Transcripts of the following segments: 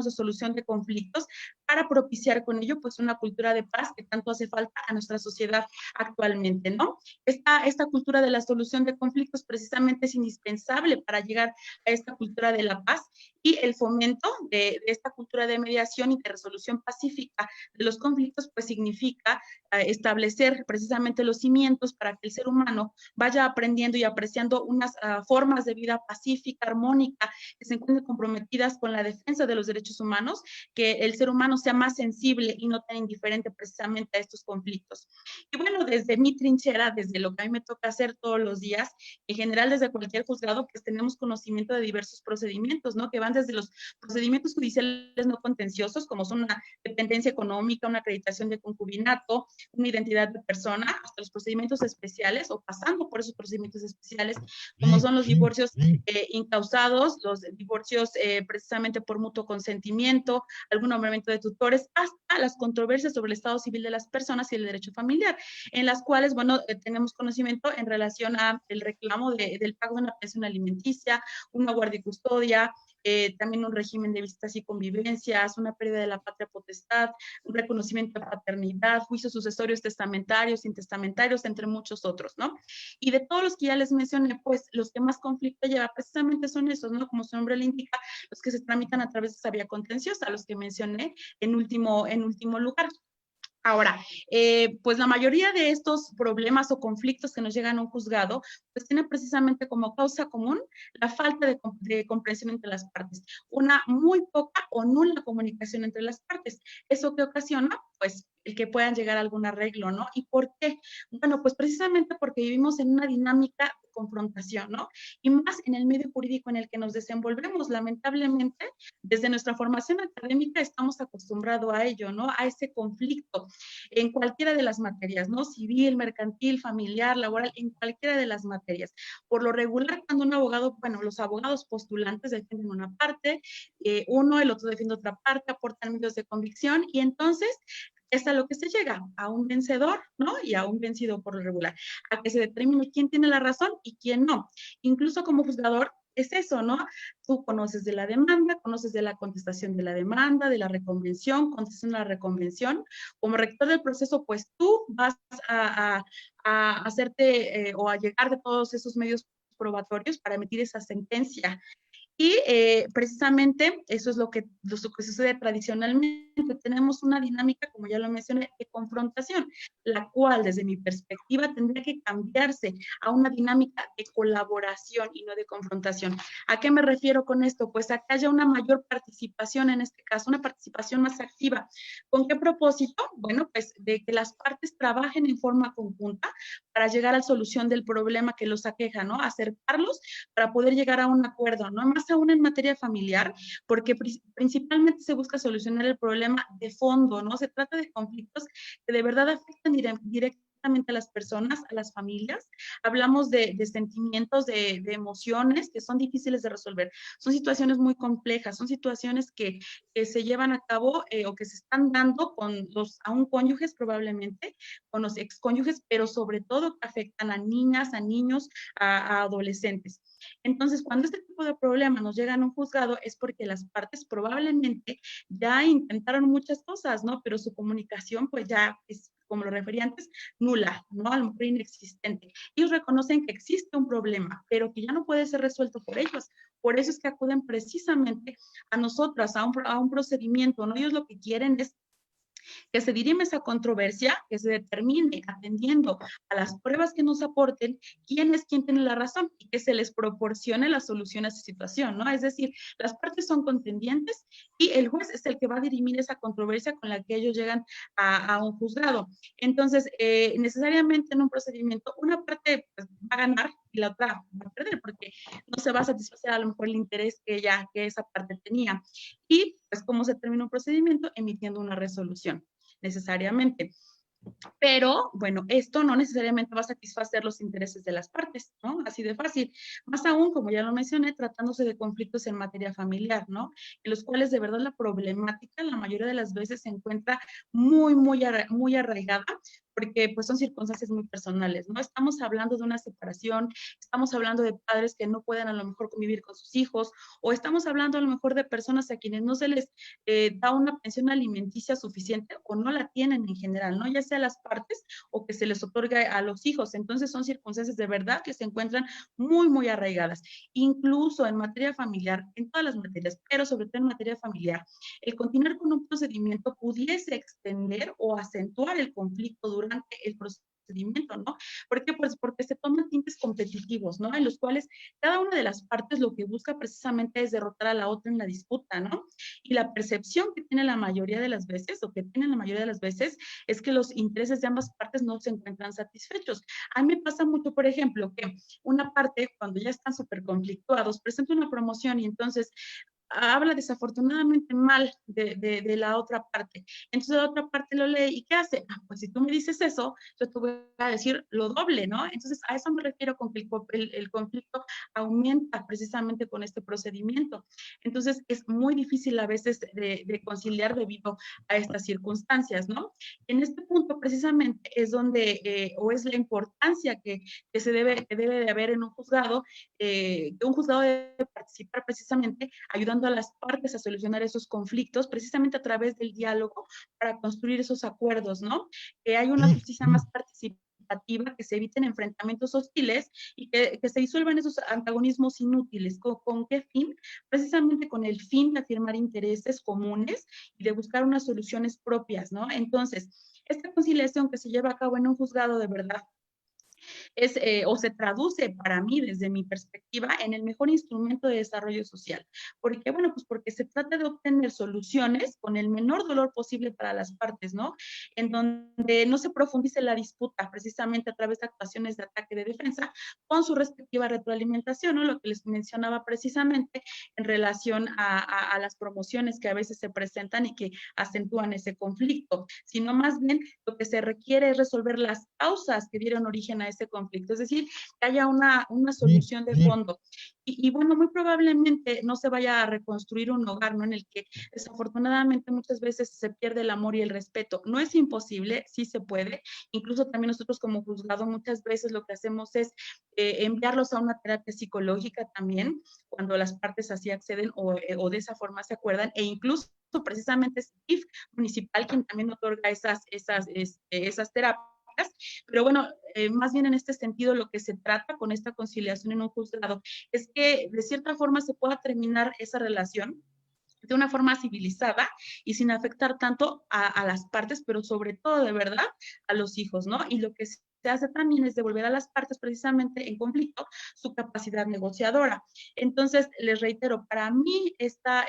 de solución de conflictos para propiciar con ello pues una cultura de paz que tanto hace falta a nuestra sociedad actualmente, ¿no? Esta cultura de la solución de conflictos precisamente es indispensable para llegar a esta cultura de la paz y el fomento de esta cultura de mediación y de resolución pacífica de los conflictos pues significa establecer precisamente los cimientos para que el ser humano vaya aprendiendo y apreciando unas formas de vida pacífica, armónica, que se encuentren comprometidas con la defensa de los derechos humanos, que el ser humano sea más sensible y no tan indiferente precisamente a estos conflictos. Y bueno, desde mi trinchera, desde lo que a mí me toca hacer todos los días, en general desde cualquier juzgado, pues tenemos conocimiento de diversos procedimientos, ¿no? Que van desde los procedimientos judiciales no contenciosos, como son una dependencia económica, una acreditación de concubinato, una identidad de persona, hasta los procedimientos especiales o pasando por esos procedimientos especiales, como son los divorcios incausados, los divorcios precisamente por mutuo consentimiento, algún nombramiento de tutores, hasta las controversias sobre el estado civil de las personas y el derecho familiar, en las cuales, bueno, tenemos conocimiento en relación a el reclamo del pago de una pensión alimenticia, una guardia y custodia, también un régimen de visitas y convivencias, una pérdida de la patria potestad, un reconocimiento de paternidad, juicios sucesorios testamentarios, intestamentarios, entre muchos otros, ¿no? Y de todos los que ya les mencioné, pues los que más conflicto lleva precisamente son esos, ¿no? Como su nombre le indica, los que se tramitan a través de esa vía contenciosa, los que mencioné en último lugar. Ahora, pues la mayoría de estos problemas o conflictos que nos llegan a un juzgado, pues tienen precisamente como causa común la falta de comprensión entre las partes, una muy poca o nula comunicación entre las partes. ¿Eso qué ocasiona? Pues el que puedan llegar a algún arreglo, ¿no? ¿Y por qué? Bueno, pues precisamente porque vivimos en una dinámica de confrontación, ¿no? Y más en el medio jurídico en el que nos desenvolvemos. Lamentablemente, desde nuestra formación académica estamos acostumbrados a ello, ¿no? A ese conflicto en cualquiera de las materias, ¿no? Civil, mercantil, familiar, laboral, en cualquiera de las materias. Por lo regular, cuando un abogado, bueno, los abogados postulantes defienden una parte, uno, el otro defiende otra parte, aportan medios de convicción y entonces es a lo que se llega, a un vencedor, ¿no? Y a un vencido por lo regular, a que se determine quién tiene la razón y quién no. Incluso como juzgador, es eso, ¿no? Tú conoces de la demanda, conoces de la contestación de la demanda, de la reconvención, contestación de la reconvención. Como rector del proceso, pues tú vas a hacerte o a llegar de todos esos medios probatorios para emitir esa sentencia. Y precisamente eso es lo que sucede tradicionalmente. Tenemos una dinámica, como ya lo mencioné, de confrontación, la cual desde mi perspectiva tendría que cambiarse a una dinámica de colaboración y no de confrontación. ¿A qué me refiero con esto? Pues a que haya una mayor participación en este caso, una participación más activa. ¿Con qué propósito? Bueno, pues de que las partes trabajen en forma conjunta para llegar a la solución del problema que los aqueja, ¿no? Acercarlos para poder llegar a un acuerdo, ¿no? Más aún en materia familiar, porque principalmente se busca solucionar el problema de fondo, ¿no? Se trata de conflictos que de verdad afectan directamente a las personas, a las familias. Hablamos de sentimientos, de emociones que son difíciles de resolver. Son situaciones muy complejas, son situaciones que se llevan a cabo o que se están dando con los aún cónyuges probablemente, con los excónyuges, pero sobre todo afectan a niñas, a niños, a adolescentes. Entonces, cuando este tipo de problemas nos llegan a un juzgado es porque las partes probablemente ya intentaron muchas cosas, ¿no? Pero su comunicación pues ya es, como lo refería antes, nula, ¿no? A lo mejor inexistente. Ellos reconocen que existe un problema, pero que ya no puede ser resuelto por ellos. Por eso es que acuden precisamente a nosotras, a un procedimiento, ¿no? Ellos lo que quieren es que se dirime esa controversia, que se determine atendiendo a las pruebas que nos aporten quién es quien tiene la razón y que se les proporcione la solución a esa situación, ¿no? Es decir, las partes son contendientes y el juez es el que va a dirimir esa controversia con la que ellos llegan a un juzgado. Entonces, necesariamente en un procedimiento, una parte pues, va a ganar y la otra va a perder porque no se va a satisfacer a lo mejor el interés que esa parte tenía. Y pues, ¿cómo se termina un procedimiento? Emitiendo una resolución necesariamente. Pero, bueno, esto no necesariamente va a satisfacer los intereses de las partes, ¿no? Así de fácil. Más aún, como ya lo mencioné, tratándose de conflictos en materia familiar, ¿no? En los cuales de verdad la problemática la mayoría de las veces se encuentra muy arraigada, porque pues son circunstancias muy personales, ¿no? Estamos hablando de una separación, estamos hablando de padres que no pueden a lo mejor convivir con sus hijos, o estamos hablando a lo mejor de personas a quienes no se les da una pensión alimenticia suficiente o no la tienen en general, ¿no? Ya sea las partes o que se les otorga a los hijos. Entonces son circunstancias de verdad que se encuentran muy, muy arraigadas. Incluso en materia familiar, en todas las materias, pero sobre todo en materia familiar, el continuar con un procedimiento pudiese extender o acentuar el conflicto durante el procedimiento, ¿no? ¿Por qué? Pues porque se toman tintes competitivos, ¿no? En los cuales cada una de las partes lo que busca precisamente es derrotar a la otra en la disputa, ¿no? Y la percepción que tiene la mayoría de las veces, o que tienen la mayoría de las veces, es que los intereses de ambas partes no se encuentran satisfechos. A mí me pasa mucho, por ejemplo, que una parte, cuando ya están súper conflictuados, presenta una promoción y entonces habla desafortunadamente mal de la otra parte. Entonces la otra parte lo lee y ¿qué hace? Ah, pues si tú me dices eso, yo te voy a decir lo doble, ¿no? Entonces a eso me refiero con que el conflicto aumenta precisamente con este procedimiento. Entonces es muy difícil a veces de conciliar debido a estas circunstancias, ¿no? En este punto precisamente es donde, o es la importancia que debe de haber en un juzgado, que un juzgado debe participar precisamente ayudando a las partes a solucionar esos conflictos, precisamente a través del diálogo para construir esos acuerdos, ¿no? Que hay una justicia más participativa, que se eviten enfrentamientos hostiles y que se disuelvan esos antagonismos inútiles. ¿Con qué fin? Precisamente con el fin de afirmar intereses comunes y de buscar unas soluciones propias, ¿no? Entonces, esta conciliación que se lleva a cabo en un juzgado de verdad es, o se traduce para mí desde mi perspectiva en el mejor instrumento de desarrollo social. ¿Por qué? Bueno, pues porque se trata de obtener soluciones con el menor dolor posible para las partes, ¿no? En donde no se profundice la disputa precisamente a través de actuaciones de ataque de defensa con su respectiva retroalimentación, ¿no? Lo que les mencionaba precisamente en relación a las promociones que a veces se presentan y que acentúan ese conflicto, sino más bien lo que se requiere es resolver las causas que dieron origen a ese conflicto, es decir, que haya una solución de fondo. Y bueno, muy probablemente no se vaya a reconstruir un hogar, ¿no? En el que desafortunadamente muchas veces se pierde el amor y el respeto. No es imposible, sí se puede. Incluso también nosotros como juzgado muchas veces lo que hacemos es enviarlos a una terapia psicológica también, cuando las partes así acceden o de esa forma se acuerdan, e incluso precisamente es el DIF municipal quien también otorga esas terapias. Pero bueno, más bien en este sentido lo que se trata con esta conciliación en un juzgado es que de cierta forma se pueda terminar esa relación de una forma civilizada y sin afectar tanto a las partes, pero sobre todo de verdad a los hijos, ¿no? Y lo que se hace también es devolver a las partes precisamente en conflicto su capacidad negociadora. Entonces, les reitero, para mí esta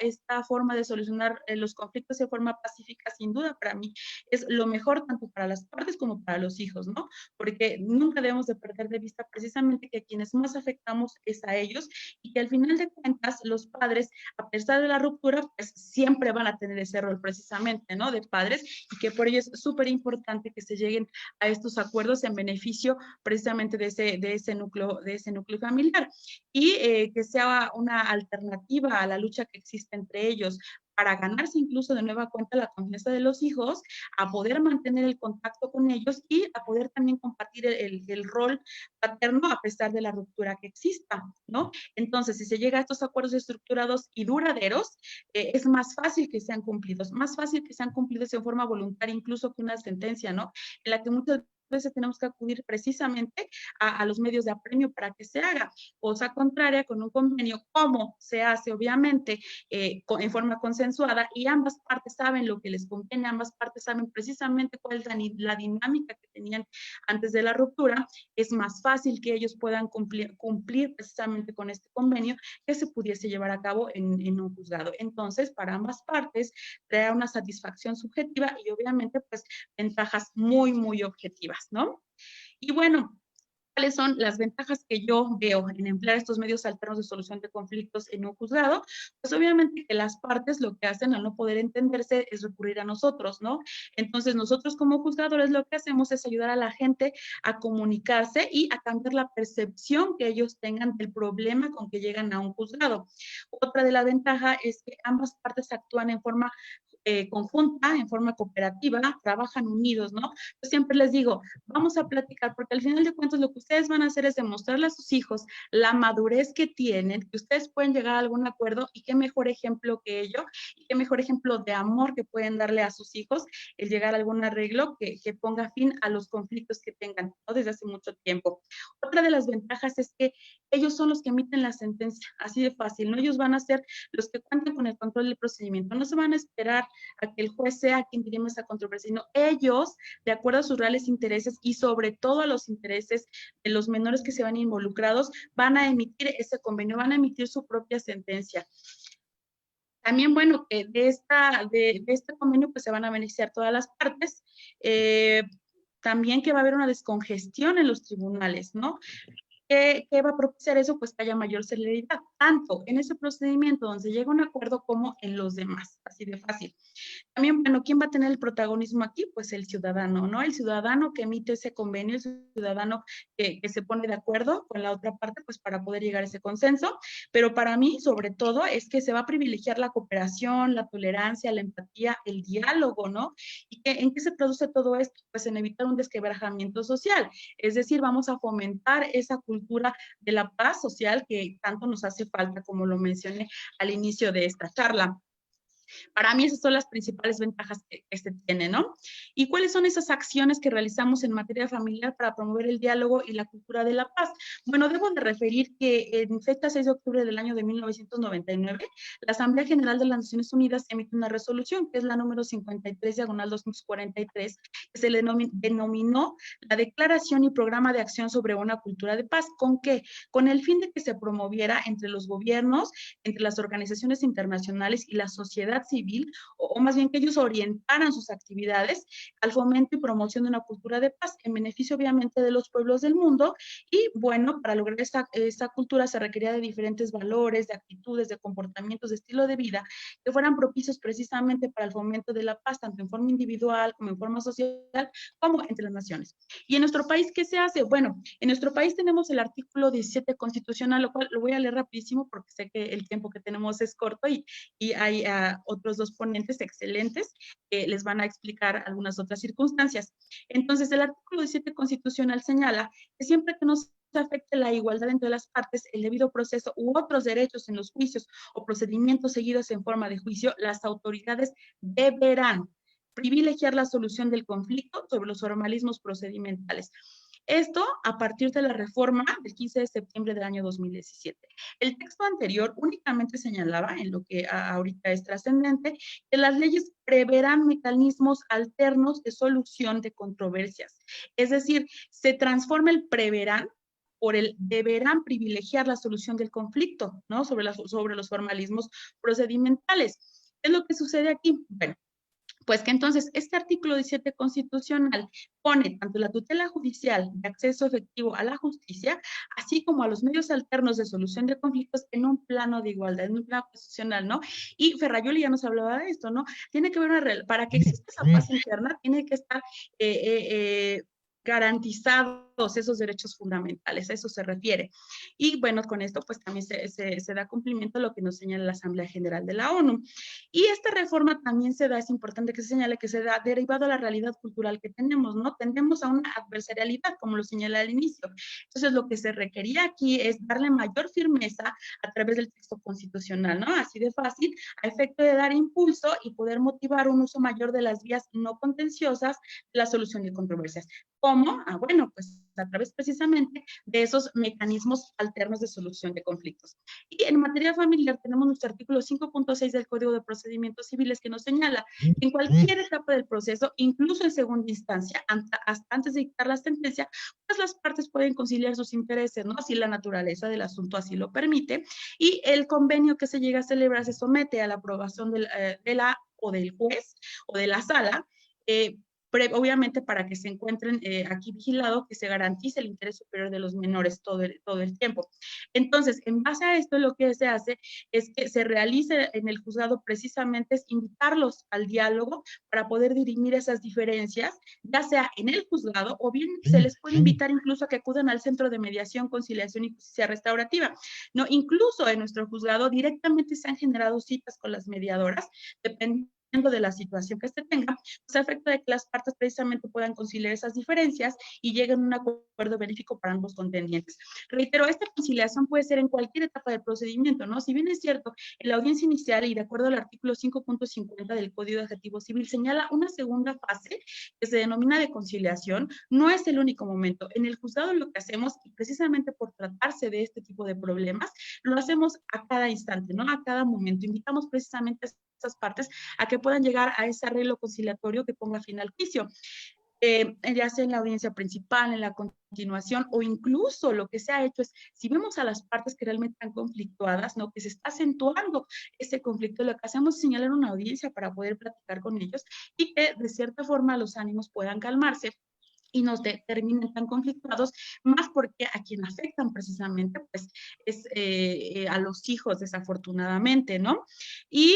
forma de solucionar los conflictos de forma pacífica, sin duda, para mí es lo mejor tanto para las partes como para los hijos, ¿no? Porque nunca debemos de perder de vista precisamente que a quienes más afectamos es a ellos y que al final de cuentas los padres, a pesar de la ruptura, pues siempre van a tener ese rol precisamente, ¿no? De padres y que por ello es súper importante que se lleguen a estos acuerdos en beneficio precisamente de ese núcleo familiar y que sea una alternativa a la lucha que existe entre ellos para ganarse incluso de nueva cuenta la confianza de los hijos, a poder mantener el contacto con ellos y a poder también compartir el rol paterno a pesar de la ruptura que exista, ¿no? Entonces, si se llega a estos acuerdos estructurados y duraderos, es más fácil que sean cumplidos, más fácil que sean cumplidos en forma voluntaria, incluso que una sentencia, ¿no? En la que muchas veces tenemos que acudir precisamente a los medios de apremio para que se haga. Cosa contraria, con un convenio, ¿cómo se hace? Obviamente, en forma consensuada y ambas partes saben lo que les conviene, ambas partes saben precisamente cuál es la dinámica que tenían antes de la ruptura, es más fácil que ellos puedan cumplir precisamente con este convenio que se pudiese llevar a cabo en un juzgado. Entonces, para ambas partes, trae una satisfacción subjetiva y obviamente, pues, ventajas muy, muy objetivas, ¿no? Y bueno, ¿cuáles son las ventajas que yo veo en emplear estos medios alternos de solución de conflictos en un juzgado? Pues obviamente que las partes lo que hacen al no poder entenderse es recurrir a nosotros, ¿no? Entonces nosotros como juzgadores lo que hacemos es ayudar a la gente a comunicarse y a cambiar la percepción que ellos tengan del problema con que llegan a un juzgado. Otra de la ventaja es que ambas partes actúan en forma conjunta, en forma cooperativa, trabajan unidos, ¿no? Yo siempre les digo, vamos a platicar, porque al final de cuentas lo que ustedes van a hacer es demostrarle a sus hijos la madurez que tienen, que ustedes pueden llegar a algún acuerdo, y qué mejor ejemplo que ello, y qué mejor ejemplo de amor que pueden darle a sus hijos, el llegar a algún arreglo que ponga fin a los conflictos que tengan, ¿no? Desde hace mucho tiempo. Otra de las ventajas es que ellos son los que emiten la sentencia, así de fácil, ¿no? Ellos van a ser los que cuentan con el control del procedimiento, no se van a esperar a que el juez sea quien dirima esa controversia, sino ellos, de acuerdo a sus reales intereses y sobre todo a los intereses de los menores que se van involucrados, van a emitir ese convenio, van a emitir su propia sentencia. También, bueno, de este convenio pues se van a beneficiar todas las partes. También que va a haber una descongestión en los tribunales, ¿no? ¿Qué va a propiciar eso? Pues que haya mayor celeridad, tanto en ese procedimiento donde se llega a un acuerdo como en los demás, así de fácil. También, bueno, ¿quién va a tener el protagonismo aquí? Pues el ciudadano, ¿no? El ciudadano que emite ese convenio, el ciudadano que se pone de acuerdo con la otra parte, pues para poder llegar a ese consenso. Pero para mí, sobre todo, es que se va a privilegiar la cooperación, la tolerancia, la empatía, el diálogo, ¿no? ¿Y en qué se traduce todo esto? Pues en evitar un desquebrajamiento social. Es decir, vamos a fomentar esa cultura de la paz social que tanto nos hace falta, como lo mencioné al inicio de esta charla. Para mí esas son las principales ventajas que se tienen, ¿no? ¿Y cuáles son esas acciones que realizamos en materia familiar para promover el diálogo y la cultura de la paz? Bueno, debo de referir que en fecha 6 de octubre del año de 1999, la Asamblea General de las Naciones Unidas emite una resolución, que es la número 53/243, que se le denominó la Declaración y Programa de Acción sobre una Cultura de Paz. ¿Con qué? Con el fin de que se promoviera entre los gobiernos, entre las organizaciones internacionales y la sociedad civil, o más bien que ellos orientaran sus actividades al fomento y promoción de una cultura de paz, en beneficio obviamente de los pueblos del mundo. Y bueno, para lograr esta cultura se requería de diferentes valores, de actitudes, de comportamientos, de estilo de vida, que fueran propicios precisamente para el fomento de la paz, tanto en forma individual como en forma social, como entre las naciones. ¿Y en nuestro país qué se hace? Bueno, en nuestro país tenemos el artículo 17 constitucional, lo cual lo voy a leer rapidísimo porque sé que el tiempo que tenemos es corto, y hay otros dos ponentes excelentes que les van a explicar algunas otras circunstancias. Entonces, el artículo 17 constitucional señala que siempre que no se afecte la igualdad entre las partes, el debido proceso u otros derechos en los juicios o procedimientos seguidos en forma de juicio, las autoridades deberán privilegiar la solución del conflicto sobre los formalismos procedimentales. Esto a partir de la reforma del 15 de septiembre del año 2017. El texto anterior únicamente señalaba, en lo que ahorita es trascendente, que las leyes preverán mecanismos alternos de solución de controversias. Es decir, se transforma el preverán por el deberán privilegiar la solución del conflicto, ¿no? Sobre los formalismos procedimentales. ¿Qué es lo que sucede aquí? Bueno, pues que entonces este artículo 17 constitucional pone tanto la tutela judicial de acceso efectivo a la justicia, así como a los medios alternos de solución de conflictos en un plano de igualdad, en un plano constitucional, ¿no? Y Ferrayoli ya nos hablaba de esto, ¿no? Tiene que haber para que exista esa paz interna, tiene que estar garantizados esos derechos fundamentales, a eso se refiere. Y bueno, con esto pues también se da cumplimiento a lo que nos señala la Asamblea General de la ONU. Y esta reforma también se da, es importante que se señale, que se da derivado a la realidad cultural que tenemos, ¿no? Tendemos a una adversarialidad, como lo señalé al inicio. Entonces, lo que se requería aquí es darle mayor firmeza a través del texto constitucional, ¿no? Así de fácil, a efecto de dar impulso y poder motivar un uso mayor de las vías no contenciosas de la solución de controversias. ¿Cómo? Bueno, pues a través precisamente de esos mecanismos alternos de solución de conflictos. Y en materia familiar tenemos nuestro artículo 5.6 del Código de Procedimientos Civiles, que nos señala que en cualquier etapa del proceso, incluso en segunda instancia, hasta antes de dictar la sentencia, pues las partes pueden conciliar sus intereses, ¿no? Si la naturaleza del asunto así lo permite, y el convenio que se llega a celebrar se somete a la aprobación de la o del juez o de la sala, obviamente para que se encuentren aquí vigilado, que se garantice el interés superior de los menores todo el tiempo. Entonces, en base a esto, lo que se hace es que se realice en el juzgado precisamente es invitarlos al diálogo para poder dirimir esas diferencias, ya sea en el juzgado o bien se les puede invitar incluso a que acudan al Centro de Mediación, Conciliación y Justicia Restaurativa. No, incluso en nuestro juzgado directamente se han generado citas con las mediadoras, dependiendo de la situación que se tenga, pues a efecto de que las partes precisamente puedan conciliar esas diferencias y lleguen a un acuerdo benéfico para ambos contendientes. Reitero, esta conciliación puede ser en cualquier etapa del procedimiento, ¿no? Si bien es cierto, en la audiencia inicial y de acuerdo al artículo 5.50 del Código de Adjetivo Civil señala una segunda fase que se denomina de conciliación, no es el único momento. En el juzgado lo que hacemos, y precisamente por tratarse de este tipo de problemas, lo hacemos a cada instante, ¿no? A cada momento. Invitamos precisamente a esas partes a que puedan llegar a ese arreglo conciliatorio que ponga fin al juicio. Ya sea en la audiencia principal, en la continuación, o incluso lo que se ha hecho es, si vemos a las partes que realmente están conflictuadas, ¿no? Que se está acentuando ese conflicto, lo que hacemos es señalar una audiencia para poder platicar con ellos y que de cierta forma los ánimos puedan calmarse y no terminen tan conflictuados, más porque a quien afectan precisamente, pues, es a los hijos, desafortunadamente, ¿no? Y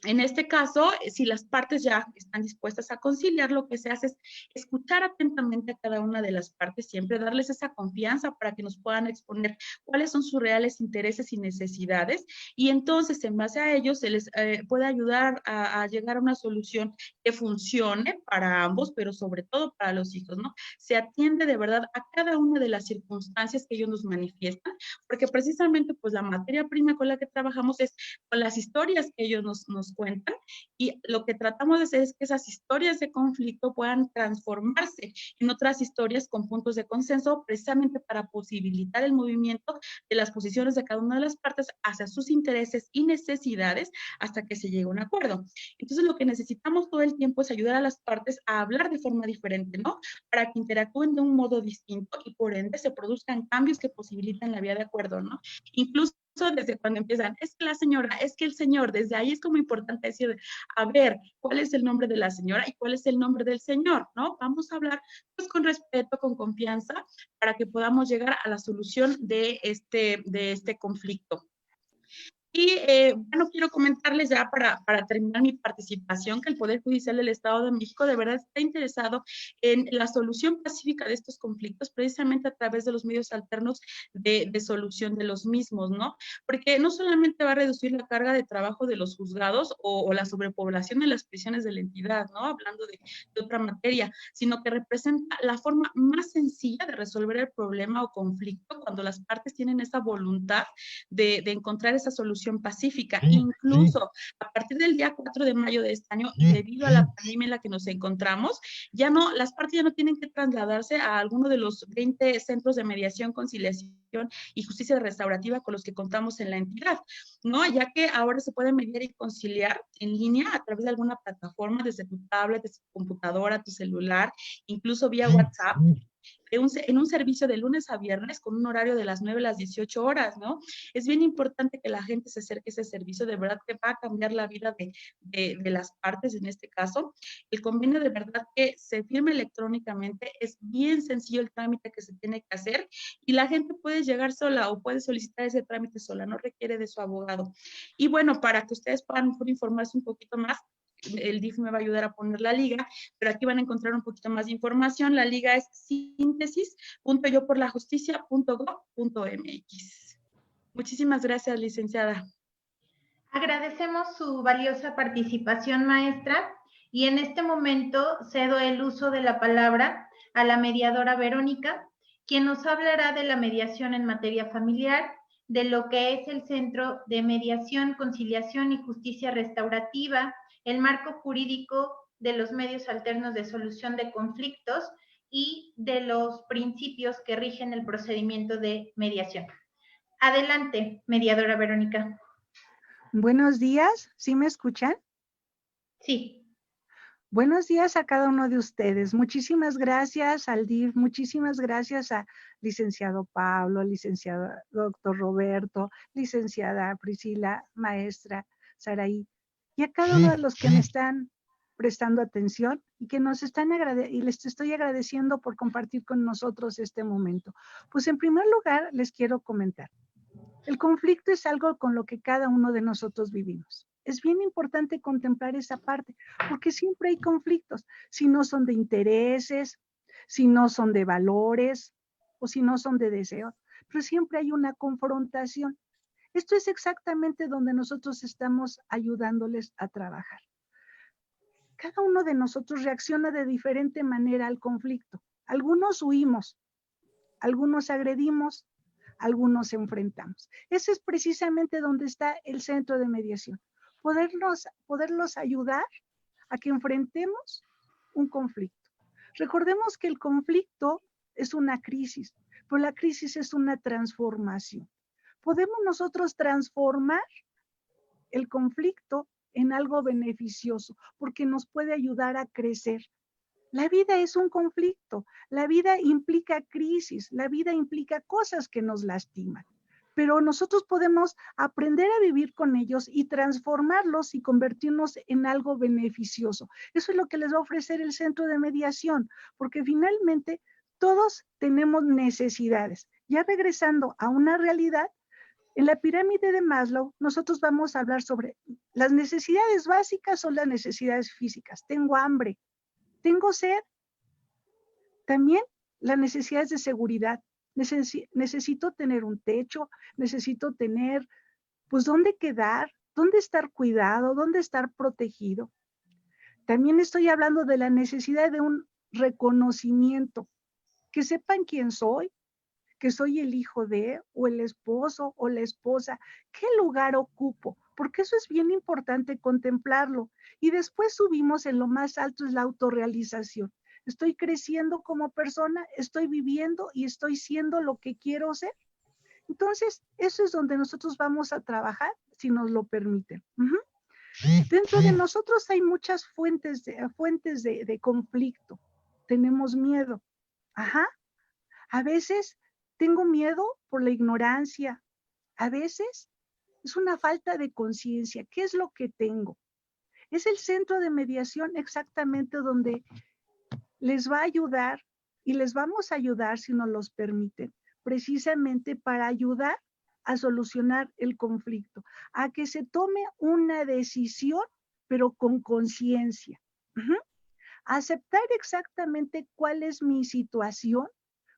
en este caso, si las partes ya están dispuestas a conciliar, lo que se hace es escuchar atentamente a cada una de las partes, siempre darles esa confianza para que nos puedan exponer cuáles son sus reales intereses y necesidades, y entonces en base a ellos se les puede ayudar a llegar a una solución que funcione para ambos, pero sobre todo para los hijos, ¿no? Se atiende de verdad a cada una de las circunstancias que ellos nos manifiestan, porque precisamente pues la materia prima con la que trabajamos es con las historias que ellos nos cuentan, y lo que tratamos de hacer es que esas historias de conflicto puedan transformarse en otras historias con puntos de consenso, precisamente para posibilitar el movimiento de las posiciones de cada una de las partes hacia sus intereses y necesidades hasta que se llegue a un acuerdo. Entonces, lo que necesitamos todo el tiempo es ayudar a las partes a hablar de forma diferente, ¿no? Para que interactúen de un modo distinto y por ende se produzcan cambios que posibilitan la vía de acuerdo, ¿no? Incluso desde cuando empiezan, es que la señora, es que el señor, desde ahí es como importante decir, a ver, ¿cuál es el nombre de la señora y cuál es el nombre del señor? ¿No? Vamos a hablar pues con respeto, con confianza, para que podamos llegar a la solución de este conflicto. Y bueno, quiero comentarles ya para terminar mi participación que el Poder Judicial del Estado de México de verdad está interesado en la solución pacífica de estos conflictos, precisamente a través de los medios alternos de solución de los mismos, ¿no? Porque no solamente va a reducir la carga de trabajo de los juzgados o la sobrepoblación en las prisiones de la entidad, ¿no? Hablando de otra materia, sino que representa la forma más sencilla de resolver el problema o conflicto cuando las partes tienen esa voluntad de encontrar esa solución pacífica. Sí, incluso sí, a partir del día 4 de mayo de este año, y debido a la pandemia en la que nos encontramos, ya no, las partes ya no tienen que trasladarse a alguno de los 20 centros de mediación, conciliación y justicia restaurativa con los que contamos en la entidad, ¿no? Ya que ahora se puede mediar y conciliar en línea a través de alguna plataforma, desde tu tablet, desde tu computadora, tu celular, incluso vía WhatsApp, en un servicio de lunes a viernes con un horario de las 9 a las 18 horas, ¿no? Es bien importante que la gente se acerque a ese servicio, de verdad que va a cambiar la vida de las partes en este caso. El convenio de verdad que se firma electrónicamente, es bien sencillo el trámite que se tiene que hacer y la gente puede llegar sola o puede solicitar ese trámite sola, no requiere de su abogado. Y bueno, para que ustedes puedan mejor informarse un poquito más, el DIF me va a ayudar a poner la liga, pero aquí van a encontrar un poquito más de información. La liga es síntesis.yoporlajusticia.gov.mx. Muchísimas gracias, licenciada. Agradecemos su valiosa participación, maestra, y en este momento cedo el uso de la palabra a la mediadora Verónica, quien nos hablará de la mediación en materia familiar, de lo que es el Centro de Mediación, Conciliación y Justicia Restaurativa, el marco jurídico de los medios alternos de solución de conflictos y de los principios que rigen el procedimiento de mediación. Adelante, mediadora Verónica. Buenos días, ¿sí me escuchan? Sí. Buenos días a cada uno de ustedes. Muchísimas gracias al DIF, muchísimas gracias a licenciado Pablo, licenciado doctor Roberto, licenciada Priscila, maestra Saraí, y a cada uno de los que me están prestando atención y que nos están y les estoy agradeciendo por compartir con nosotros este momento. Pues en primer lugar les quiero comentar. El conflicto es algo con lo que cada uno de nosotros vivimos. Es bien importante contemplar esa parte, porque siempre hay conflictos, si no son de intereses, si no son de valores o si no son de deseos, pero siempre hay una confrontación. Esto es exactamente donde nosotros estamos ayudándoles a trabajar. Cada uno de nosotros reacciona de diferente manera al conflicto. Algunos huimos, algunos agredimos, algunos enfrentamos. Ese es precisamente donde está el centro de mediación. Poderlos ayudar a que enfrentemos un conflicto. Recordemos que el conflicto es una crisis, pero la crisis es una transformación. Podemos nosotros transformar el conflicto en algo beneficioso, porque nos puede ayudar a crecer. La vida es un conflicto, la vida implica crisis, la vida implica cosas que nos lastiman, pero nosotros podemos aprender a vivir con ellos y transformarlos y convertirnos en algo beneficioso. Eso es lo que les va a ofrecer el centro de mediación, porque finalmente todos tenemos necesidades. Ya regresando a una realidad, en la pirámide de Maslow, nosotros vamos a hablar sobre las necesidades básicas, son las necesidades físicas. Tengo hambre, tengo sed, también las necesidades de seguridad. Necesito tener un techo, necesito tener, pues, dónde quedar, dónde estar cuidado, dónde estar protegido. También estoy hablando de la necesidad de un reconocimiento, que sepan quién soy, que soy el hijo de, o el esposo, o la esposa, qué lugar ocupo, porque eso es bien importante contemplarlo. Y después subimos en lo más alto, es la autorrealización. Estoy creciendo como persona, estoy viviendo y estoy siendo lo que quiero ser. Entonces, eso es donde nosotros vamos a trabajar, si nos lo permiten. Dentro de nosotros hay muchas fuentes de conflicto. Tenemos miedo. A veces tengo miedo por la ignorancia. A veces es una falta de conciencia. ¿Qué es lo que tengo? Es el centro de mediación exactamente donde les va a ayudar y les vamos a ayudar, si nos los permiten, precisamente para ayudar a solucionar el conflicto, a que se tome una decisión, pero con conciencia. Aceptar exactamente cuál es mi situación,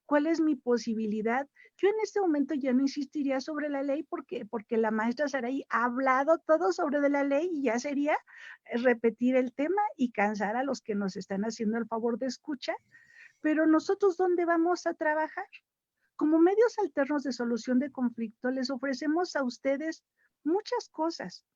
cuál es mi posibilidad. Yo en este momento ya no insistiría sobre la ley porque la maestra Saraí ha hablado todo sobre de la ley y ya sería repetir el tema y cansar a los que nos están haciendo el favor de escuchar. Pero nosotros, ¿dónde vamos a trabajar? Como medios alternos de solución de conflicto, les ofrecemos a ustedes muchas cosas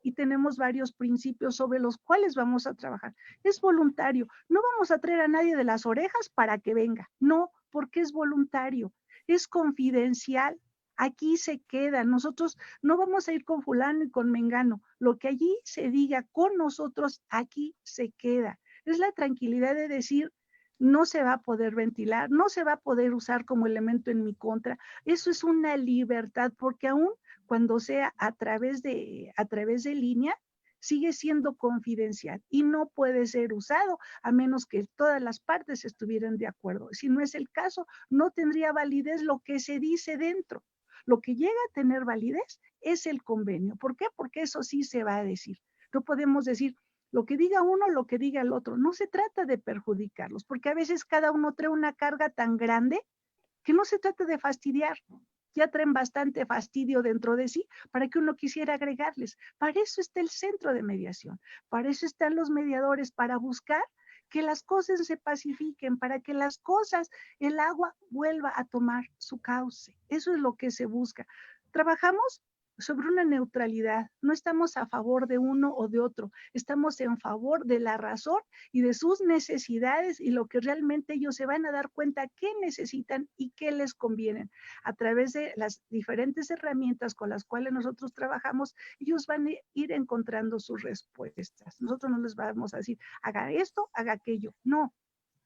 y tenemos varios principios sobre los cuales vamos a trabajar. Es voluntario, no vamos a traer a nadie de las orejas para que venga, no, porque es voluntario, es confidencial, aquí se queda, nosotros no vamos a ir con fulano y con mengano, lo que allí se diga con nosotros, aquí se queda. Es la tranquilidad de decir, no se va a poder ventilar, no se va a poder usar como elemento en mi contra. Eso es una libertad, porque aún cuando sea a través de línea, sigue siendo confidencial y no puede ser usado a menos que todas las partes estuvieran de acuerdo. Si no es el caso, no tendría validez lo que se dice dentro. Lo que llega a tener validez es el convenio. ¿Por qué? Porque eso sí se va a decir. No podemos decir lo que diga uno, lo que diga el otro. No se trata de perjudicarlos, porque a veces cada uno trae una carga tan grande que no se trata de fastidiar. Ya traen bastante fastidio dentro de sí para que uno quisiera agregarles. Para eso está el centro de mediación, para eso están los mediadores, para buscar que las cosas se pacifiquen, para que las cosas, el agua vuelva a tomar su cauce. Eso es lo que se busca. Trabajamos sobre una neutralidad, no estamos a favor de uno o de otro, estamos en favor de la razón y de sus necesidades y lo que realmente ellos se van a dar cuenta qué necesitan y qué les conviene. A través de las diferentes herramientas con las cuales nosotros trabajamos, ellos van a ir encontrando sus respuestas. Nosotros no les vamos a decir, haga esto, haga aquello. No.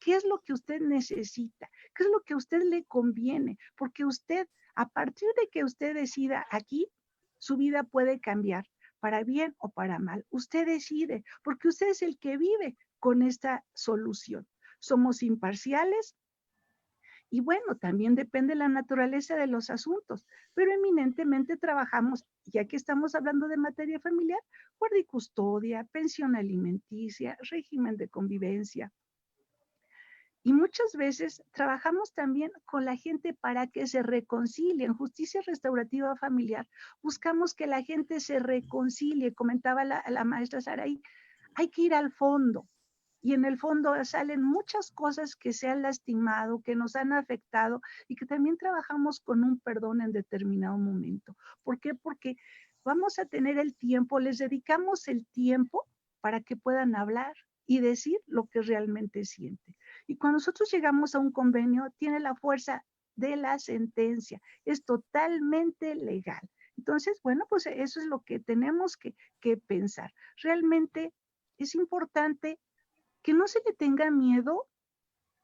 ¿Qué es lo que usted necesita? ¿Qué es lo que a usted le conviene? Porque usted, a partir de que usted decida aquí, su vida puede cambiar para bien o para mal. Usted decide, porque usted es el que vive con esta solución. Somos imparciales y bueno, también depende la naturaleza de los asuntos, pero eminentemente trabajamos, ya que estamos hablando de materia familiar, guarda y custodia, pensión alimenticia, régimen de convivencia. Y muchas veces trabajamos también con la gente para que se reconcilie. En justicia restaurativa familiar buscamos que la gente se reconcilie. Comentaba la maestra Saraí, hay que ir al fondo. Y en el fondo salen muchas cosas que se han lastimado, que nos han afectado y que también trabajamos con un perdón en determinado momento. ¿Por qué? Porque vamos a tener el tiempo, les dedicamos el tiempo para que puedan hablar y decir lo que realmente sienten. Y cuando nosotros llegamos a un convenio, tiene la fuerza de la sentencia, es totalmente legal. Entonces, bueno, pues eso es lo que tenemos que pensar. Realmente es importante que no se le tenga miedo